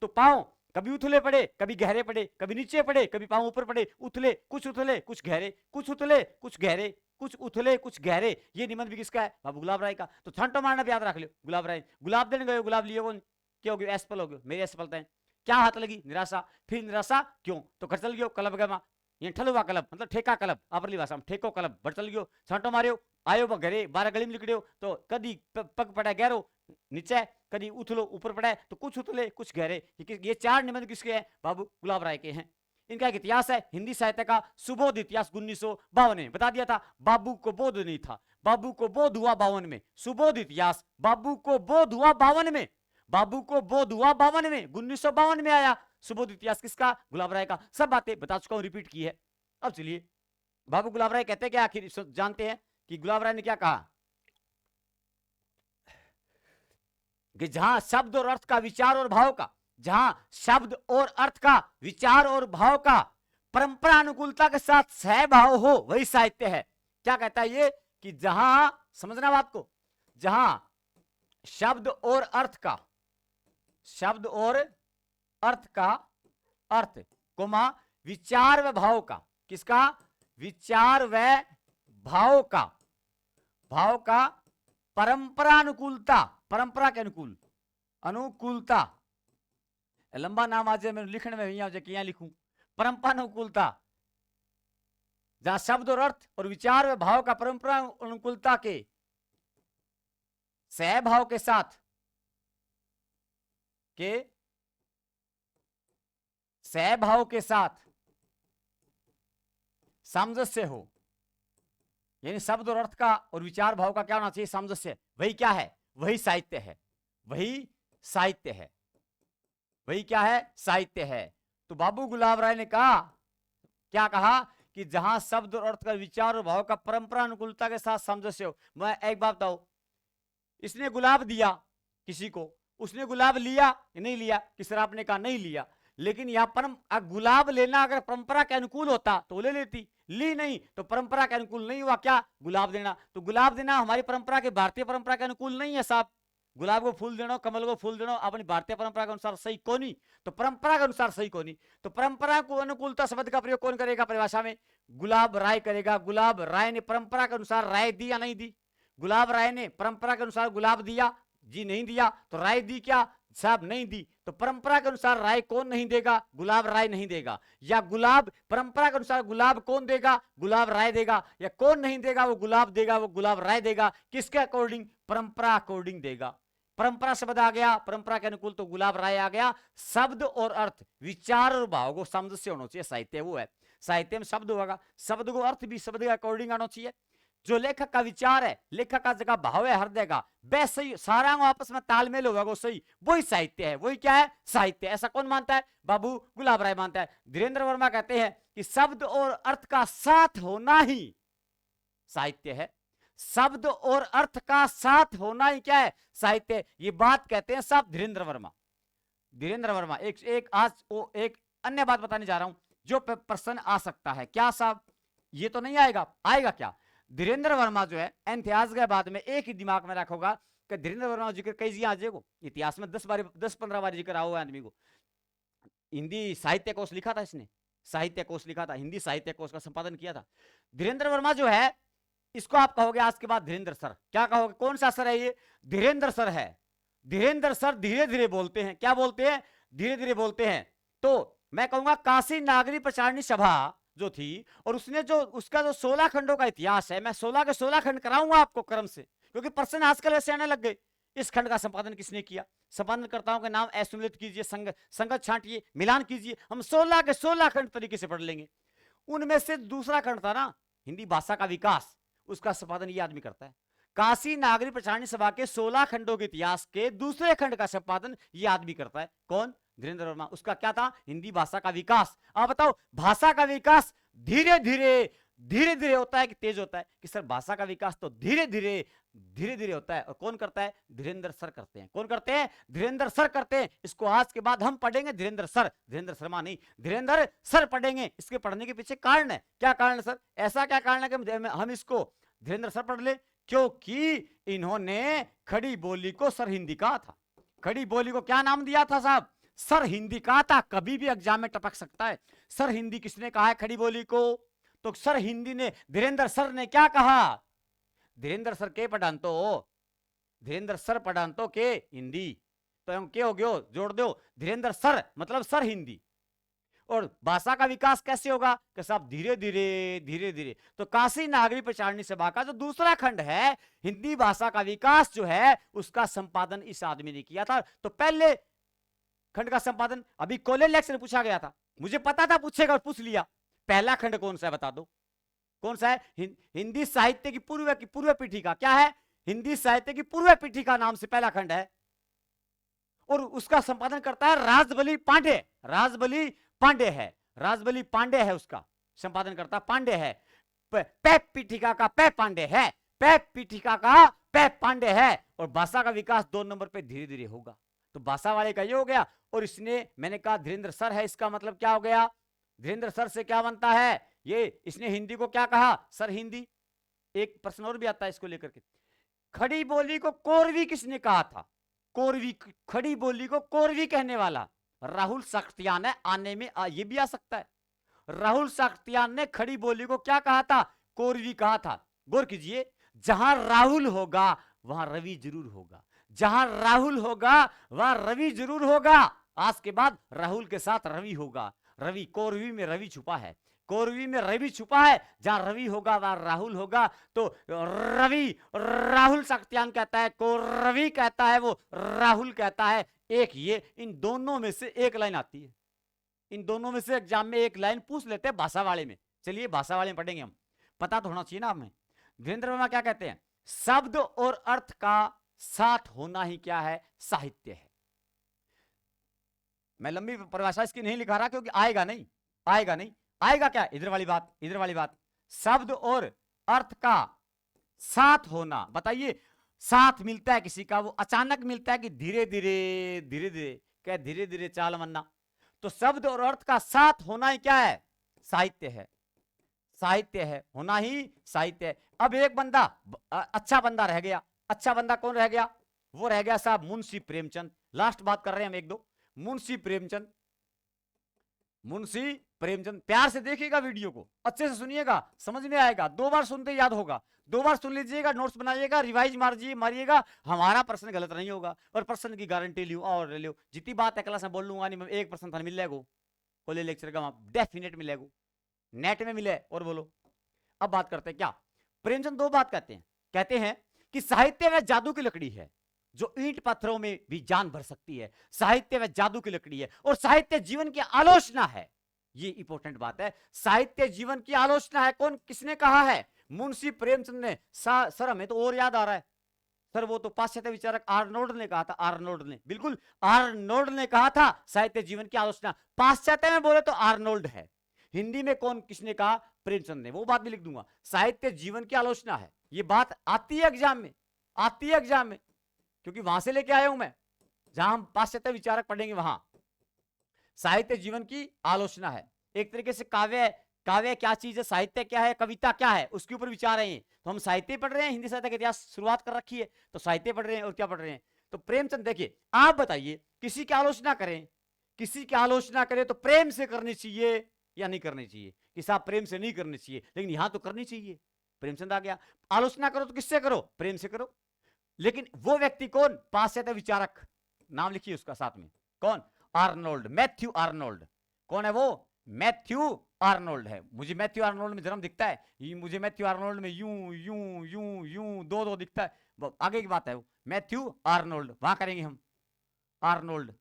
तो पांव कभी उथले पड़े, कभी गहरे पड़े, कभी नीचे पड़े, कभी पांव ऊपर पड़े, उथले कुछ गहरे, कुछ उथले कुछ गहरे, कुछ उथले कुछ गहरे। ये निबंध भी किसका है? बाबू गुलाब राय का। तो छांटो मारना भी याद रख लो, गुलाब राय। गुलाब देने गए, गुलाब लिए कौन? क्या हो गया? एस्पल हो गया, मेरी असफलताएं। क्या हाथ लगी? निराशा। फिर निराशा क्यों? तो घर चल गयो, क्लब गया, ये ठलुआ क्लब मतलब ठेका क्लब, अपरली भाषा में ठेको क्लब। बढ़ चल गयो, छांटो मारियो, आयो घरे, 12 गली में लिखड़ियो तो कदी पग पड़ा गहरो नीचे, कदी उथलो ऊपर पड़ा, तो कुछ उथले कुछ गहरे। ये 4 निबंध किसके हैं? बाबू गुलाब राय के हैं। इनका एक इतिहास है हिंदी साहित्य का सुबोध इतिहास 1952 में बता दिया था। बाबू को बोध नहीं था, बाबू को बोध हुआ 52 में। सुबोध इतिहास, बाबू को बोध हुआ 52 में, बाबू को बोध हुआ 52 में, 1952 में आया सुबोध इतिहास। किसका? गुलाब राय का। सब बातें बता चुका हूं, रिपीट की है। अब चलिए बाबू गुलाब राय कहते हैं क्या, आखिर जानते हैं कि गुलाब राय ने क्या कहा कि जहां शब्द और अर्थ का विचार और भाव का, जहां शब्द और अर्थ का विचार और भाव का परंपरा अनुकूलता के साथ सहभाव हो वही साहित्य है। क्या कहता है ये कि जहां, समझना बात को, जहां शब्द और अर्थ का, शब्द और अर्थ का, अर्थ कोमा विचार व भाव का, किसका? विचार व भाव का, भाव का परंपरा अनुकूलता, परंपरा के अनुकूल, अनुकूलता, लंबा नाम आज मेरे लिखने में यहां लिखूं, परंपरा अनुकूलता, जहां शब्द और अर्थ और विचार व भाव का परंपरा अनुकूलता के सहभाव के साथ, के सहभाव के साथ सामंजस्य हो, यानी शब्द और अर्थ का और विचार भाव का क्या होना चाहिए? सामंजस्य। वही क्या है? वही साहित्य है, वही साहित्य है, वही क्या है? साहित्य है। तो बाबू गुलाब राय ने कहा, क्या कहा कि जहां शब्द और अर्थ का विचार और भाव का परंपरा अनुकूलता के साथ सामंजस्य हो। मैं एक बात बताऊं, इसने गुलाब दिया किसी को, उसने गुलाब लिया नहीं लिया? किस तरह आपने कहा नहीं लिया, लेकिन यहां पर गुलाब लेना अगर परंपरा के अनुकूल होता तो ले लेती, ली नहीं तो परंपरा के अनुकूल नहीं हुआ क्या? गुलाब देना। तो गुलाब देना हमारी परंपरा के, भारतीय परंपरा के अनुकूल नहीं है साहब। गुलाब को फूल देना, कमल को फूल देना अपनी भारतीय परंपरा के अनुसार सही कोनी, तो परंपरा के अनुसार सही कोनी। तो परंपरा को अनुकूलता शब्द का प्रयोग कौन करेगा परिभाषा में? गुलाब राय करेगा। गुलाब राय ने परंपरा के अनुसार राय दी या नहीं दी? गुलाब राय ने परंपरा के अनुसार गुलाब दिया जी, नहीं दिया। तो राय दी क्या साहब? नहीं दी। तो परंपरा के अनुसार राय कौन नहीं देगा? गुलाब राय नहीं देगा। या गुलाब परंपरा के अनुसार गुलाब कौन देगा? गुलाब राय देगा। या कौन नहीं देगा? वो गुलाब देगा, वो गुलाब राय देगा। किसके अकॉर्डिंग? परंपरा अकॉर्डिंग देगा। परंपरा शब्द आ गया, परंपरा के अनुकूल तो गुलाब राय आ गया। शब्द और अर्थ, विचार और भाव को सामंजस्य होना चाहिए, साहित्य वो है। साहित्य में शब्द होगा, शब्द को अर्थ भी शब्द के अकॉर्डिंग आना चाहिए। जो लेखक का विचार है, लेखक का जगह भाव है हृदय का, वैसे सही सारा आपस में तालमेल होगा, वो सही, वही साहित्य है। वही क्या है? साहित्य। ऐसा कौन मानता है? बाबू गुलाब राय मानता है। धीरेन्द्र वर्मा कहते हैं कि शब्द और अर्थ का साथ होना ही साहित्य है। शब्द और अर्थ का साथ होना ही क्या है? साहित्य। ये बात कहते हैं साहब धीरेन्द्र वर्मा। धीरेन्द्र वर्मा एक अन्य बात बताने जा रहा हूं जो प्रश्न आ सकता है। क्या साहब? ये तो नहीं आएगा, आएगा क्या? धीरेन्द्र वर्मा जो है इतिहास के बाद में एक ही दिमाग में रखोगा कि धीरेन्द्र वर्मा जिक्र कई जी आ जाएगा इतिहास में 10-15 बार जिक्र हुआ है आदमी को। हिंदी साहित्य कोश लिखा था इसने, साहित्य कोश लिखा था, हिंदी साहित्य कोश का संपादन किया था। धीरेन्द्र वर्मा जो है, इसको आप कहोगे आज के बाद धीरेन्द्र सर। क्या कहोगे? कौन सा सर है ये? धीरेन्द्र सर है। धीरेन्द्र सर धीरे धीरे बोलते हैं। क्या बोलते हैं? धीरे धीरे बोलते हैं। तो मैं कहूंगा काशी नागरी प्रचारणी सभा जो थी, और उसने जो उसका जो 16 खंडों का इतिहास है, मैं 16 के 16 खंड कराऊंगा आपको क्रम से, क्योंकि प्रश्न आजकल ऐसे आने लग गए। इस खंड का संपादन किसने किया? संपादनकर्ताओं के नाम सम्मिलित कीजिए, संगत छांटिए, मिलान कीजिए। हम 16 के 16 खंड तरीके से पढ़ लेंगे। उनमें से दूसरा खंड था ना हिंदी भाषा का विकास, उसका संपादन ये आदमी करता है। काशी नागरी प्रचारणी सभा के 16 खंडों के इतिहास के दूसरे खंड का संपादन ये आदमी करता है। कौन? धीरेन्द्र वर्मा। उसका क्या था? हिंदी भाषा का विकास। आप बताओ, भाषा का विकास धीरे धीरे होता है कि तेज होता है? कि सर भाषा का विकास तो धीरे धीरे होता है। और कौन करता है? धीरेन्द्र सर करते हैं। कौन करते हैं? धीरेन्द्र सर करते हैं। इसको आज के बाद हम पढ़ेंगे धीरेन्द्र सर, धीरेन्द्र शर्मा नहीं, धीरेन्द्र सर पढ़ेंगे। इसके पढ़ने के पीछे कारण है। क्या कारण है सर? ऐसा क्या कारण है कि हम इसको धीरेन्द्र सर पढ़ ले? क्योंकि इन्होंने खड़ी बोली को सर हिंदी कहा था। खड़ी बोली को क्या नाम दिया था साहब? सर हिंदी कहा था। कभी भी एग्जाम में टपक सकता है। सर हिंदी किसने कहा है खड़ी बोली को? तो सर हिंदी ने, धीरेन्द्र सर ने क्या कहा? धीरेन्द्र सर के पढ़ांतो, धीरेन्द्र सर पढ़ांतो के हिंदी, तो हम क्या हो गयो? जोड़ दो, धीरेन्द्र सर मतलब सर हिंदी। और भाषा का विकास कैसे होगा? कि साहब धीरे धीरे। तो काशी नागरी प्रचारणी सभा का जो दूसरा खंड है, हिंदी भाषा का विकास जो है, उसका संपादन इस आदमी ने किया था। तो पहले खंड का संपादन अभी कॉलेज लेक्चर में पूछा गया था, मुझे पता था पूछेगा और पूछ लिया। पहला खंड कौन सा है बता दो, कौन सा है? हिंदी साहित्य की पूर्व पीठिका। क्या है? हिंदी साहित्य की पूर्व पीठिका नाम से पहला खंड है, और उसका संपादन करता है राजबली पांडे। राजबली पांडे है, राजबली पांडे है, उसका संपादन करता पांडे है। पैप पीठिका का पैप पांडे है, पैप पीठिका का पैप पांडे है। और भाषा का विकास 2 नंबर पे धीरे धीरे होगा। तो भाषा वाले का ये हो गया। और इसने, मैंने कहा धीरेन्द्र सर है, इसका मतलब क्या हो गया? धीरेन्द्र सर से क्या बनता है? ये इसने हिंदी को क्या कहा? सर हिंदी। एक प्रश्न और भी आता है इसको लेकर के, खड़ी बोली को कोरवी किसने कहा था? कोरवी, खड़ी बोली को कोरवी कहने वाला राहुल सख्तियान है। आने में ये भी आ सकता है। राहुल सख्तियान ने खड़ी बोली को क्या कहा था? कोरवी कहा था। गौर कीजिए, जहां राहुल होगा वहां रवि जरूर होगा, जहां राहुल होगा वहां रवि जरूर होगा। आज के बाद राहुल के साथ रवि होगा। रवि, कोरवी में रवि छुपा है, कोरवी में रवि छुपा है। जहां रवि होगा वहां राहुल होगा। तो रवि, राहुल सख्तियान कहता है, कोरवी कहता है, वो राहुल कहता है। एक ये, इन दोनों में से एक लाइन आती है, इन दोनों में से एग्जाम में एक लाइन पूछ लेते हैं भाषा वाले में। चलिए भाषा वाले में पढ़ेंगे हम, पता तो होना चाहिए ना हमें। वीरेंद्र वर्मा क्या कहते हैं? शब्द और अर्थ का साथ होना ही क्या है? साहित्य है। मैं लंबी परिभाषा इसकी नहीं लिखा रहा क्योंकि आएगा नहीं, आएगा नहीं। आएगा क्या? इधर वाली बात, इधर वाली बात। शब्द और अर्थ का साथ होना। बताइए, साथ मिलता है किसी का, वो अचानक मिलता है कि धीरे धीरे, धीरे धीरे, क्या धीरे धीरे चाल मन्ना। तो शब्द और अर्थ का साथ होना ही क्या है? साहित्य है, साहित्य है, होना ही साहित्य है। अब एक बंदा, अच्छा बंदा रह गया। अच्छा बंदा कौन रह गया? वो रह गया साहब मुंशी प्रेमचंद। लास्ट बात कर रहे हैं हम एक दो। मुंशी प्रेमचंद, मुंशी प्रेमचंद। प्यार से देखिएगा वीडियो को, अच्छे से सुनिएगा, समझ में आएगा। 2 बार सुनते याद होगा, 2 बार सुन लीजिएगा, नोट्स बनाइएगा, रिवाइज मारिएगा। हमारा प्रश्न गलत नहीं होगा, और प्रश्न की गारंटी लियो और लियो। जितनी बात है क्लास में बोल लूंगा नहीं, 1 प्रश्न था मिल जाएगा, कोले लेक्चर का डेफिनेट मिलेगा, नेट में मिले। और बोलो, अब बात करते हैं क्या? प्रेमचंद 2 बात कहते हैं। कहते हैं कि साहित्य वह जादू की लकड़ी है जो ईंट पत्थरों में भी जान भर सकती है। साहित्य वह जादू की लकड़ी है, और साहित्य जीवन की आलोचना है। ये इंपॉर्टेंट बात है, साहित्य जीवन की आलोचना है। कौन, किसने कहा है? मुंशी प्रेमचंद ने। सर हमें तो और याद आ रहा है सर, वो तो पाश्चात्य विचारक आर्नोल्ड ने कहा था। आर्नोल्ड ने, बिल्कुल आर्नोल्ड ने कहा था साहित्य जीवन की आलोचना। पाश्चात्य में बोले तो आर्नोल्ड है, हिंदी में कौन, किसने कहा? प्रेमचंद ने। वो बात भी लिख दूंगा, साहित्य जीवन की आलोचना है। ये बात आती है एग्जाम में, आती है एग्जाम में, क्योंकि वहां से लेके आया हूं मैं, जहां हम पाश्चात्य विचारक पढ़ेंगे वहां साहित्य जीवन की आलोचना है। एक तरीके से काव्य, काव्य क्या चीज है, साहित्य क्या है, कविता क्या है, उसके ऊपर विचार है। तो हम साहित्य पढ़ रहे हैं, हिंदी साहित्य का इतिहास शुरुआत कर रखी है, तो साहित्य पढ़ रहे हैं। और क्या पढ़ रहे हैं? तो प्रेमचंद, देखिए आप बताइए, किसी की आलोचना करें, किसी की आलोचना करें तो प्रेम से करनी चाहिए या नहीं करनी चाहिए? कि साहब प्रेम से नहीं करनी चाहिए, लेकिन यहां तो करनी चाहिए। प्रेमचंद आ गया, आलोचना करो तो किससे करो? प्रेम से करो। लेकिन वो व्यक्ति कौन? पाश्चात्य विचारक, नाम लिखिए उसका साथ में, कौन? Arnold, Matthew Arnold. कौन है वो? मैथ्यू आर्नोल्ड है। मुझे मैथ्यू आर्नोल्ड में जन्म दिखता है, मुझे मैथ्यू आर्नोल्ड में यूं यूं यूं यूं 2 दिखता है। आगे की बात है वो मैथ्यू आर्नोल्ड, वहां करेंगे हम। आर्नोल्ड,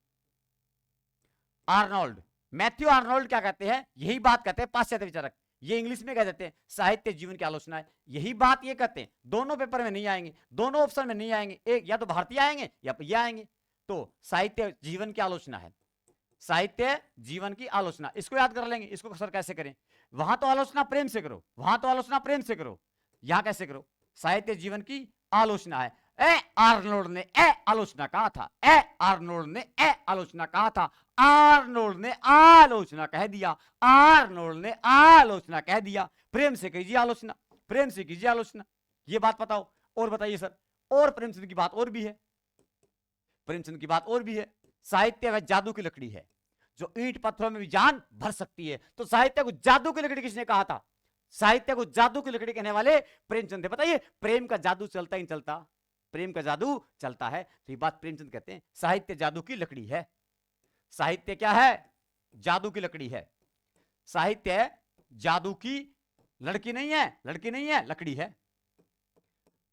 आर्नोल्ड, मैथ्यू आर्नोल्ड क्या कहते हैं? यही बात कहते हैं पाश्चात्य विचारक। ये इंग्लिश में कह देते हैं साहित्य जीवन की आलोचना है, यही बात ये कहते हैं। दोनों पेपर में नहीं आएंगे, दोनों ऑप्शन में नहीं आएंगे, एक या तो भारतीय आएंगे या ये आएंगे। तो साहित्य जीवन की आलोचना है, साहित्य जीवन की आलोचना, इसको याद कर लेंगे। इसको सर कैसे करें? वहां तो आलोचना प्रेम से करो, वहां तो आलोचना प्रेम से करो, यहां कैसे करो? साहित्य जीवन की आलोचना है। ए आर्नोल्ड ने ए आलोचना कहा था, ए आर्नोल्ड ने ए आलोचना कहा था, आर्नोल्ड ने आलोचना कह दिया, आर्नोल्ड ने आलोचना कह दिया। प्रेम से कीजिए आलोचना, प्रेम से कीजिए आलोचना। ये बात बताओ। और बताइए सर, और प्रेमचंद की बात और भी है, प्रेमचंद की बात और भी है। साहित्य वह जादू की लकड़ी है जो ईंट पत्थरों में भी जान भर सकती है। तो साहित्य को जादू की लकड़ी किसने कहा था? साहित्य को जादू की लकड़ी कहने वाले प्रेमचंद थे। बताइए, प्रेम का जादू चलता ही चलता, प्रेम का जादू चलता है। तो ये बात प्रेमचंद कहते हैं, साहित्य जादू की लकड़ी है। साहित्य क्या है? जादू की लकड़ी है। साहित्य जादू की लड़की नहीं है, लड़की नहीं है, लकड़ी है,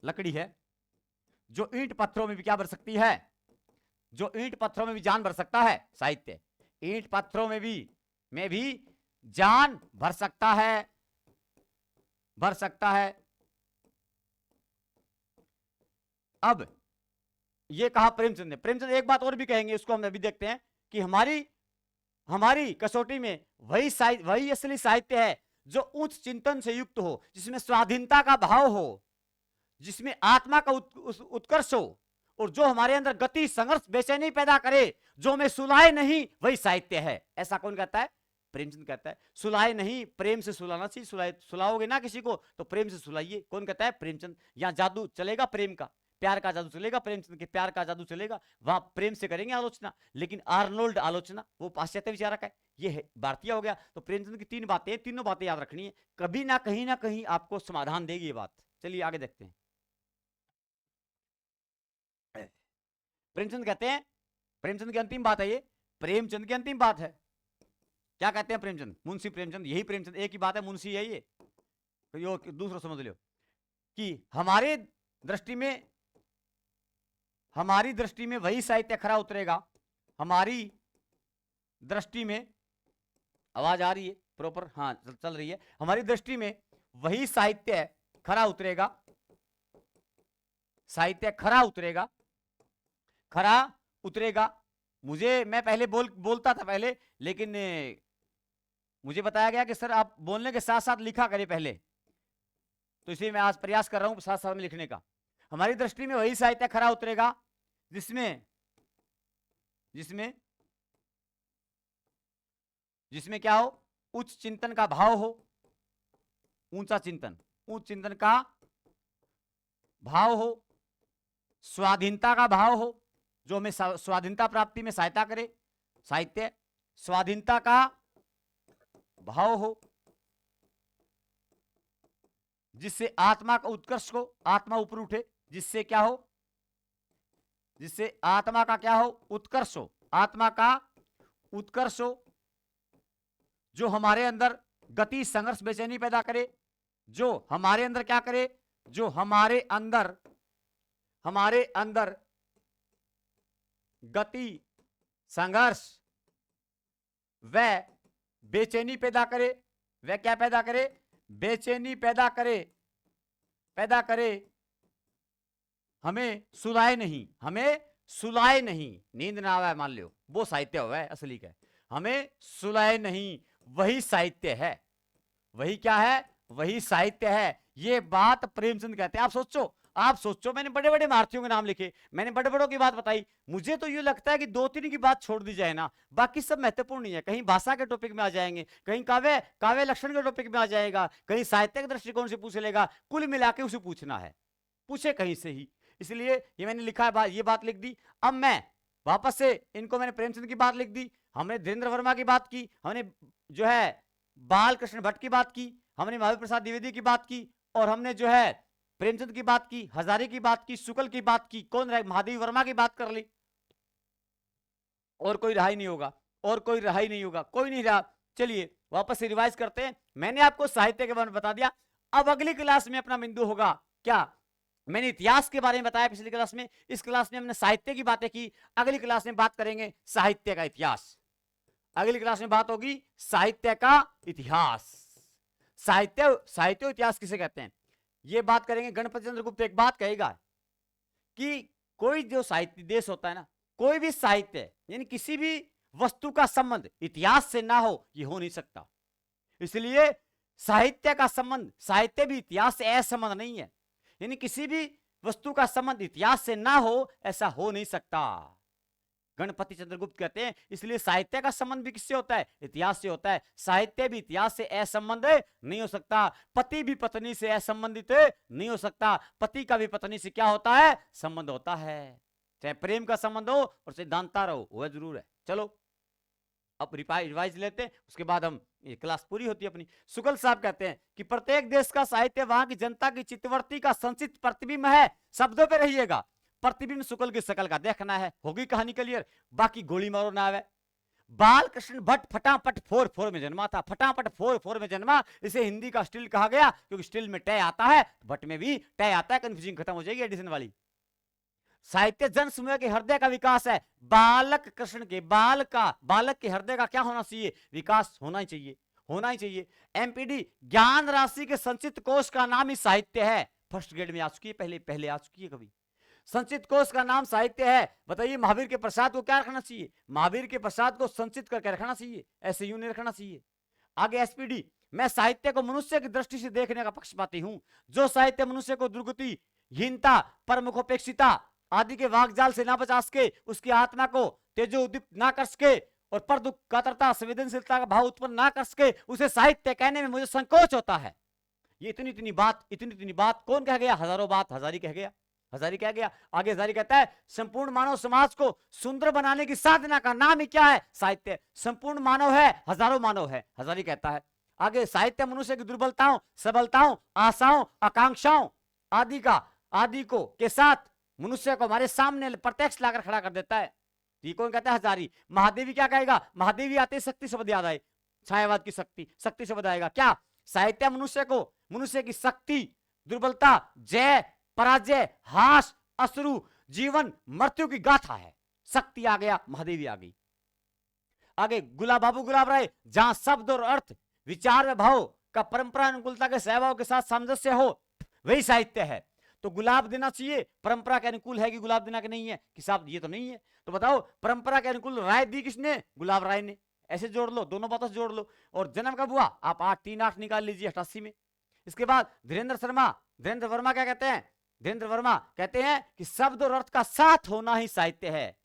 लकड़ी है जो ईंट पत्थरों में भी क्या भर सकती है? जो ईंट पत्थरों में भी जान भर सकता है। साहित्य ईंट पत्थरों में भी में भी जान भर सकता है, भर सकता है। अब ये कहा प्रेमचंद ने। प्रेमचंद एक बात और भी कहेंगे, उसको हम अभी देखते हैं कि हमारी कसौटी में वही असली साहित्य है जो उच्च चिंतन से युक्त हो, जिसमें स्वाधीनता का भाव हो, जिसमें आत्मा का उत्कर्ष हो, और जो हमारे अंदर गति, संघर्ष, बेचैनी पैदा करे, जो हमें सुलाए नहीं, वही साहित्य है। ऐसा कौन कहता है? प्रेमचंद कहता है। सुलाए नहीं, प्रेम से सुलाना चाहिए। सुलाओगे ना किसी को तो प्रेम से सुलाइए। कौन कहता है? प्रेमचंद। यहां जादू चलेगा प्रेम का, प्यार का जादू चलेगा, प्रेमचंद के प्यार का जादू चलेगा, वहां प्रेम से करेंगे आलोचना। लेकिन आर्नोल्ड आलोचना वो पाश्चात्य विचारक है, ये है भारतीय हो गया। तो प्रेमचंद की तीन बातें, तीनों बातें याद रखनी है, कभी ना कहीं आपको समाधान देगी ये बात। चलिए आगे देखते हैं। प्रेमचंद कहते हैं, प्रेमचंद की अंतिम बात है ये, प्रेमचंद की अंतिम बात है। क्या कहते हैं प्रेमचंद? मुंशी प्रेमचंद, यही प्रेमचंद, एक ही बात है, मुंशी है ये, तो ये दूसरा समझ लो कि हमारी दृष्टि में वही साहित्य खरा उतरेगा। हमारी दृष्टि में, आवाज आ रही है प्रॉपर? हाँ चल रही है। हमारी दृष्टि में वही साहित्य खरा उतरेगा, साहित्य खरा उतरेगा, खरा उतरेगा। मैं पहले बोलता था पहले, लेकिन मुझे बताया गया कि सर आप बोलने के साथ साथ लिखा करें पहले, तो इसलिए मैं आज प्रयास कर रहा हूं साथ साथ में लिखने का। हमारी दृष्टि में वही साहित्य खरा उतरेगा जिसमें क्या हो? उच्च चिंतन का भाव हो, ऊंचा चिंतन, उच्च चिंतन का भाव हो, स्वाधीनता का भाव हो, जो हमें स्वाधीनता प्राप्ति में सहायता करे, साहित्य। स्वाधीनता का भाव हो, जिससे आत्मा का उत्कर्ष को, आत्मा ऊपर उठे, जिससे क्या हो? जिससे आत्मा का क्या हो? उत्कर्ष हो, आत्मा का उत्कर्ष हो, जो हमारे अंदर गति, संघर्ष, बेचैनी पैदा करे, जो हमारे अंदर क्या करे? जो हमारे अंदर गति, संघर्ष व बेचैनी पैदा करे। वह क्या पैदा करे? बेचैनी पैदा करे, हमें सुलाए नहीं, नींद ना आवे मान लो, वो साहित्य हुआ है असली का। हमें सुलाए नहीं, वही साहित्य है। वही क्या है? वही साहित्य है। ये बात प्रेमचंद कहते हैं। आप सोचो, मैंने बड़े बड़े भारतीयों के नाम लिखे, मैंने बड़े बड़ों की बात बताई। मुझे तो ये लगता है कि 2-3 की बात छोड़ दी जाए ना, बाकी सब महत्वपूर्ण नहीं है। कहीं भाषा के टॉपिक में आ जाएंगे, कहीं काव्य लक्षण के टॉपिक में आ जाएगा, कहीं साहित्यिक दृष्टिकोण से पूछ लेगा। कुल मिला के उसे पूछना है, पूछे कहीं से ही। इसलिए ये मैंने लिखा है, ये बात लिख दी। अब मैं वापस से इनको, मैंने प्रेमचंद की बात लिख दी, हमने धीरेन्द्र वर्मा की बात की, हमने जो है बाल कृष्ण भट्ट की बात की, हमने महावीर प्रसाद द्विवेदी की बात की, और हमने जो है प्रेमचंद की बात की, हजारे की बात की, शुक्ल की बात की, कौन रहे? महादेवी वर्मा की बात कर ली। और कोई रहा ही नहीं होगा, कोई नहीं रहा। चलिए वापस से रिवाइज करते हैं। मैंने आपको साहित्य के बारे में बता दिया। अब अगली क्लास में अपना बिंदु होगा क्या? मैंने इतिहास के बारे में बताया पिछली क्लास में, इस क्लास में हमने साहित्य की बातें की। अगली क्लास में बात करेंगे साहित्य का इतिहास। अगली क्लास में बात होगी साहित्य का इतिहास। साहित्य इतिहास किसे कहते हैं, ये बात करेंगे। गणपति चंद्र गुप्त एक बात कहेगा कि कोई जो साहित्य देश होता है ना, कोई भी साहित्य यानी किसी भी वस्तु का संबंध इतिहास से ना हो, ये हो नहीं सकता। इसलिए साहित्य का संबंध, साहित्य भी इतिहास से असंबंध नहीं है, यानी किसी भी वस्तु का संबंध इतिहास से ना हो, ऐसा हो नहीं सकता। गणपति चंद्रगुप्त कहते हैं। इसलिए साहित्य का संबंध भी किससे होता है? इतिहास से होता है। साहित्य भी इतिहास से असंबंध नहीं हो सकता। पति भी पत्नी से असंबंधित नहीं हो सकता। पति का भी पत्नी से क्या होता है? संबंध होता है। चाहे प्रेम का संबंध हो और सिद्धांता रहो, वह जरूर है। चलो अब रिवाइज लेते हैं, उसके बाद हम ये क्लास पूरी होती है अपनी। शुक्ल साहब कहते हैं कि प्रत्येक देश का साहित्य वहां की जनता की चित्तवृत्ति का संचित प्रतिबिंब है। शब्दों पे रहिएगा, प्रतिबिंब शुक्ल की शकल का देखना है, होगी कहानी क्लियर। बाकी गोली मारो ना आवे। बाल कृष्ण भट्ट फटाफट 4-4 में जन्मा था, फटाफट 4-4 में जन्मा। इसे हिंदी का स्टिल कहा गया क्योंकि स्टिल में टय आता है, भट्ट में भी टय आता है। कंफ्यूजिंग खत्म हो जाएगी एडिशन वाली। साहित्य जन समूह के हृदय का विकास है। बालक कृष्ण के बालक के हृदय का क्या होना चाहिए? विकास होना ही चाहिए, होना ही चाहिए। एमपीडी ज्ञान राशि के संचित कोष का नाम ही साहित्य है। फर्स्ट ग्रेड में आ चुकी है, पहले आ चुकी है कभी। संचित कोष का नाम साहित्य है। बताइए महावीर के प्रसाद को क्या रखना चाहिए? महावीर के प्रसाद को संचित करके रखना चाहिए, ऐसे यूं नहीं रखना चाहिए। आगे एसपीडी, मैं साहित्य को मनुष्य की दृष्टि से देखने का पक्षपाती हूं। जो साहित्य मनुष्य को दुर्गति, हीनता, परमुखोपेक्षिता आदि के वाकजाल से ना बचा सके, उसकी आत्मा को तेजोदीप्त ना कर सके और पर दुख, कातरता, संवेदनशीलता का भाव उत्पन्न ना कर सके, उसे साहित्य कहने में मुझे संकोच होता है। ये इतनी बात कौन कह गया? हजारों बात हजारी कह गया, हजारी कह गया। आगे हजारी कहता है संपूर्ण मानव समाज को सुंदर बनाने की साधना का नाम ही क्या है? साहित्य। संपूर्ण मानव है, हजारों मानव है, हजारी कहता है। आगे साहित्य मनुष्य की दुर्बलताओं, सबलताओं, आशाओं, आकांक्षाओं आदि को के साथ मनुष्य को हमारे सामने प्रत्यक्ष लाकर खड़ा कर देता है। ये कौन कहता है? हजारी। महादेवी क्या कहेगा? महादेवी आते शक्ति शब्द याद आए, छायावाद की शक्ति शब्द आएगा। क्या? साहित्य मनुष्य की शक्ति, दुर्बलता, जय, पराजय, हास, अश्रु, जीवन मृत्यु की गाथा है। शक्ति आ गया, महादेवी आ गई। आगे बाबू गुलाब राय, जहां शब्द और अर्थ, विचार व भाव का परंपरा अनुकूलता के सहभाव के साथ सामंजस्य हो, वही साहित्य है। तो गुलाब देना चाहिए, परंपरा के अनुकूल है कि गुलाब देना के नहीं है? कि साहब ये तो नहीं है। तो बताओ परंपरा के अनुकूल राय दी किसने? गुलाब राय ने। ऐसे जोड़ लो, दोनों बातों से जोड़ लो। और जन्म कब हुआ? आप 8 निकाल लीजिए, 88 में। इसके बाद धीरेन्द्र वर्मा क्या कहते हैं? धीरेन्द्र वर्मा कहते हैं कि शब्द और अर्थ का साथ होना ही साहित्य है।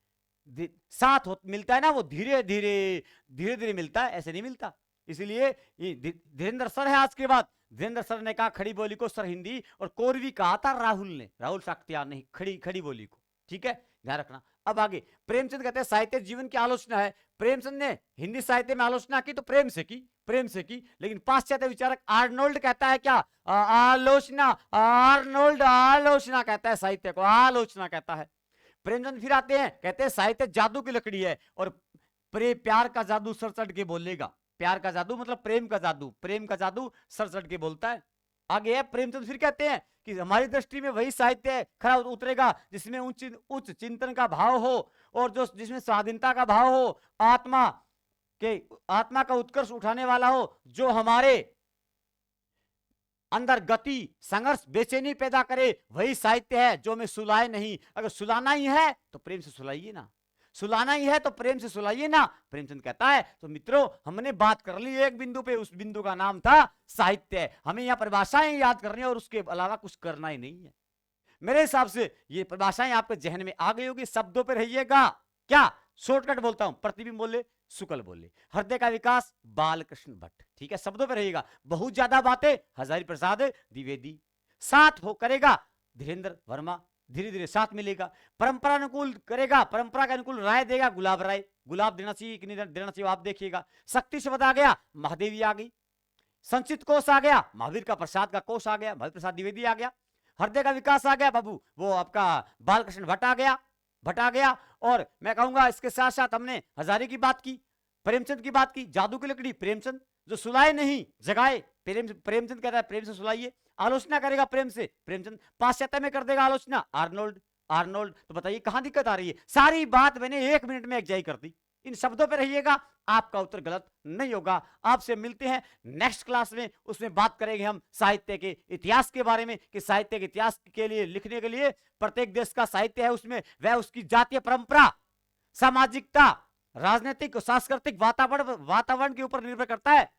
मिलता है ना, वो धीरे धीरे मिलता है, ऐसे नहीं मिलता। इसलिए धीरेन्द्र सर है आज के बाद। धीरेन्द्र सर ने कहा खड़ी बोली को सर हिंदी, और कोरवी कहा था राहुल साख्तियार ने खड़ी बोली को। ठीक है, ध्यान रखना। अब आगे प्रेमचंद कहते हैं साहित्य जीवन की आलोचना है। प्रेमचंद ने हिंदी साहित्य में आलोचना की तो प्रेम से की, लेकिन पाश्चात्य विचारक आर्नोल्ड कहता है क्या? आलोचना कहता है साहित्य को, आलोचना कहता है। प्रेमचंद फिर आते हैं, कहते हैं साहित्य जादू की लकड़ी है और प्यार का जादू सर चढ़ के बोलेगा। प्यार का जादू मतलब प्रेम का जादू सर चढ़ के बोलता है। आगे है प्रेमचंद फिर कहते हैं कि हमारी दृष्टि में वही साहित्य खरा उतरेगा जिसमें उच्च चिंतन का भाव हो और जिसमें स्वाधीनता का भाव हो, आत्मा का उत्कर्ष उठाने वाला हो, जो हमारे अंदर गति, संघर्ष, बेचैनी पैदा करे, वही साहित्य है जो हमें सुलाए नहीं। अगर सुलाना ही है तो प्रेम से सुलाइए ना, सुलाना ही है तो प्रेम से सुलाइए ना, प्रेमचंद कहता है। तो मित्रों हमने बात कर ली एक बिंदु पे, उस बिंदु का नाम था साहित्य। हमें यहाँ परिभाषाएं याद करनी है और उसके अलावा कुछ करना ही नहीं है। मेरे हिसाब से ये परिभाषाएं आपके जहन में आ गई होगी। शब्दों पे रहिएगा। क्या शॉर्टकट बोलता हूं, प्रतिबिंब बोले, शुक्ल बोले, हृदय का विकास बालकृष्ण भट्ट। ठीक है, शब्दों पे रहिएगा। बहुत ज्यादा बातें हजारी प्रसाद द्विवेदी, साथ हो करेगा धीरेन्द्र वर्मा, धीरे धीरे साथ मिलेगा। परंपरा अनुकूल करेगा, परंपरा के अनुकूल राय देगा गुलाब राय। गुलाब देना चाहिए कि नहीं देना चाहिए आप देखिएगा। शक्ति शब्द आ गया, महादेवी आ गई। संचित कोष आ गया, महावीर का प्रसाद का कोष आ गया, महावीर प्रसाद द्विवेदी आ गया। हृदय का विकास आ गया बाबू, वो आपका बालकृष्ण भट्ट आ गया। और मैं कहूंगा इसके साथ साथ हमने हजारी की बात की, प्रेमचंद की बात की। जादू की लकड़ी प्रेमचंद, जो सुलाए नहीं जगाए, प्रेमचंद कहता है प्रेम से सुलाइए। आलोचना करेगा प्रेम से प्रेमचंद, पाश्चात्य में कर देगा आलोचना आर्नोल्ड। तो बताइए कहां दिक्कत आ रही है? सारी बात मैंने 1 मिनट में एक्जाई कर दी। इन शब्दों पे रहिएगा, आपका उत्तर गलत नहीं होगा। आपसे मिलते हैं नेक्स्ट क्लास में, उसमें बात करेंगे हम साहित्य के इतिहास के बारे में, कि साहित्य के इतिहास के लिए लिखने के लिए प्रत्येक देश का साहित्य है, उसमें वह उसकी जातीय परंपरा, सामाजिकता, राजनीतिक और सांस्कृतिक वातावरण के ऊपर निर्भर करता है।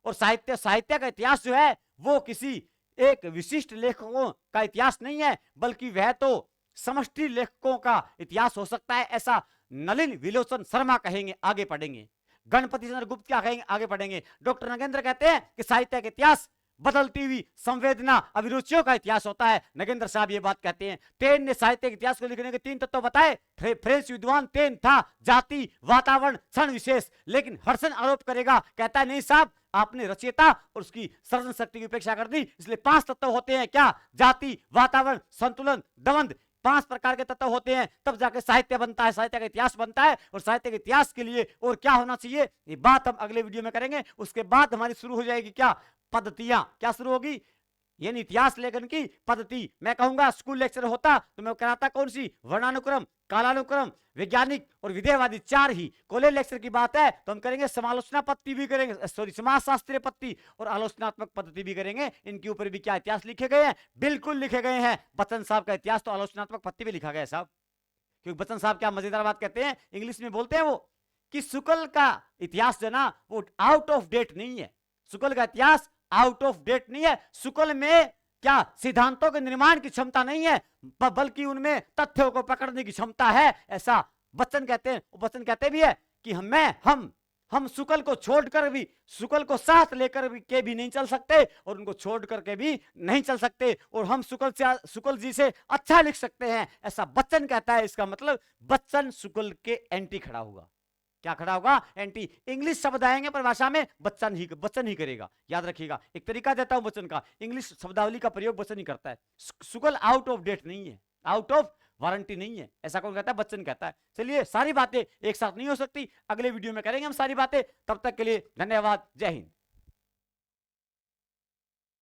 और साहित्य का इतिहास जो है वो किसी एक विशिष्ट लेखकों का इतिहास नहीं है, बल्कि वह तो समष्टि लेखकों का इतिहास हो सकता है। ऐसा नलिन विलोचन शर्मा कहेंगे, आगे पढ़ेंगे। गणपति चंद्र गुप्त क्या कहेंगे, आगे पढ़ेंगे। डॉक्टर नगेंद्र कहते हैं कि साहित्य का इतिहास बदलती हुई संवेदना, अभिरुचियों का इतिहास होता है। नगेंद्र साहब ये बात कहते हैं। टेन ने साहित्य के इतिहास को लिखने के 3 तत्व बताए। फ्रेंच विद्वान टेन था जाति, वातावरण, क्षण विशेष। लेकिन हर्षन आरोप करेगा, कहता है नहीं साहब, आपने रचयिता और उसकी सृजन शक्ति की उपेक्षा कर दी। इसलिए 5 तत्व होते हैं, क्या? जाति, वातावरण, संतुलन, द्वंद। 5 प्रकार के तत्व होते हैं, तब जाके साहित्य बनता है, साहित्य का इतिहास बनता है। और साहित्य के इतिहास के लिए और क्या होना चाहिए, ये बात हम अगले वीडियो में करेंगे। उसके बाद हमारी शुरू हो जाएगी क्या? पद्धतियां। क्या शुरू होगी? यानी इतिहास लेखन की पद्धति। मैं कहूंगा स्कूल लेक्चर होता तो मैं कराता कौन सी, वर्णानुक्रम, कालानुक्रम, वैज्ञानिक और विधेयवादी, 4 ही। कॉलेज लेक्चर की बात है तो हम करेंगे समालोचना पद्धति भी करेंगे, सॉरी समाज शास्त्रीय पद्धति और आलोचनात्मक पद्धति भी करेंगे। इनके ऊपर भी क्या इतिहास लिखे गए हैं, बिल्कुल लिखे गए हैं। बच्चन साहब का इतिहास तो आलोचनात्मक पद्धति भी लिखा गया है साहब। क्योंकि बच्चन साहब क्या मजेदार बात कहते हैं, इंग्लिश में बोलते हैं वो कि शुक्ल का इतिहास जो ना वो आउट ऑफ डेट नहीं है। शुक्ल का इतिहास आउट ऑफ डेट नहीं है। शुक्ल में क्या सिद्धांतों के निर्माण की क्षमता नहीं है, बल्कि उनमें तथ्यों को पकड़ने की क्षमता है, ऐसा बच्चन कहते हैं। बच्चन कहते भी है कि हम शुक्ल को छोड़कर भी, शुक्ल को साथ लेकर भी नहीं चल सकते और उनको छोड़ करके भी नहीं चल सकते, और हम शुक्ल जी से अच्छा लिख सकते हैं, ऐसा बच्चन कहता है। इसका मतलब बच्चन शुक्ल के एंटी खड़ा होगा। क्या खड़ा होगा, एंटी। इंग्लिश शब्द आएंगे परिभाषा में बच्चन ही करेगा, याद रखिएगा। एक तरीका देता हूं बच्चन का, इंग्लिश शब्दावली का प्रयोग बच्चन ही करता है। शुक्ल आउट ऑफ डेट नहीं है, आउट ऑफ वारंटी नहीं है, ऐसा कौन कहता है, बच्चन कहता है। चलिए सारी बातें एक साथ नहीं हो सकती, अगले वीडियो में करेंगे हम सारी बातें। तब तक के लिए धन्यवाद, जय हिंद।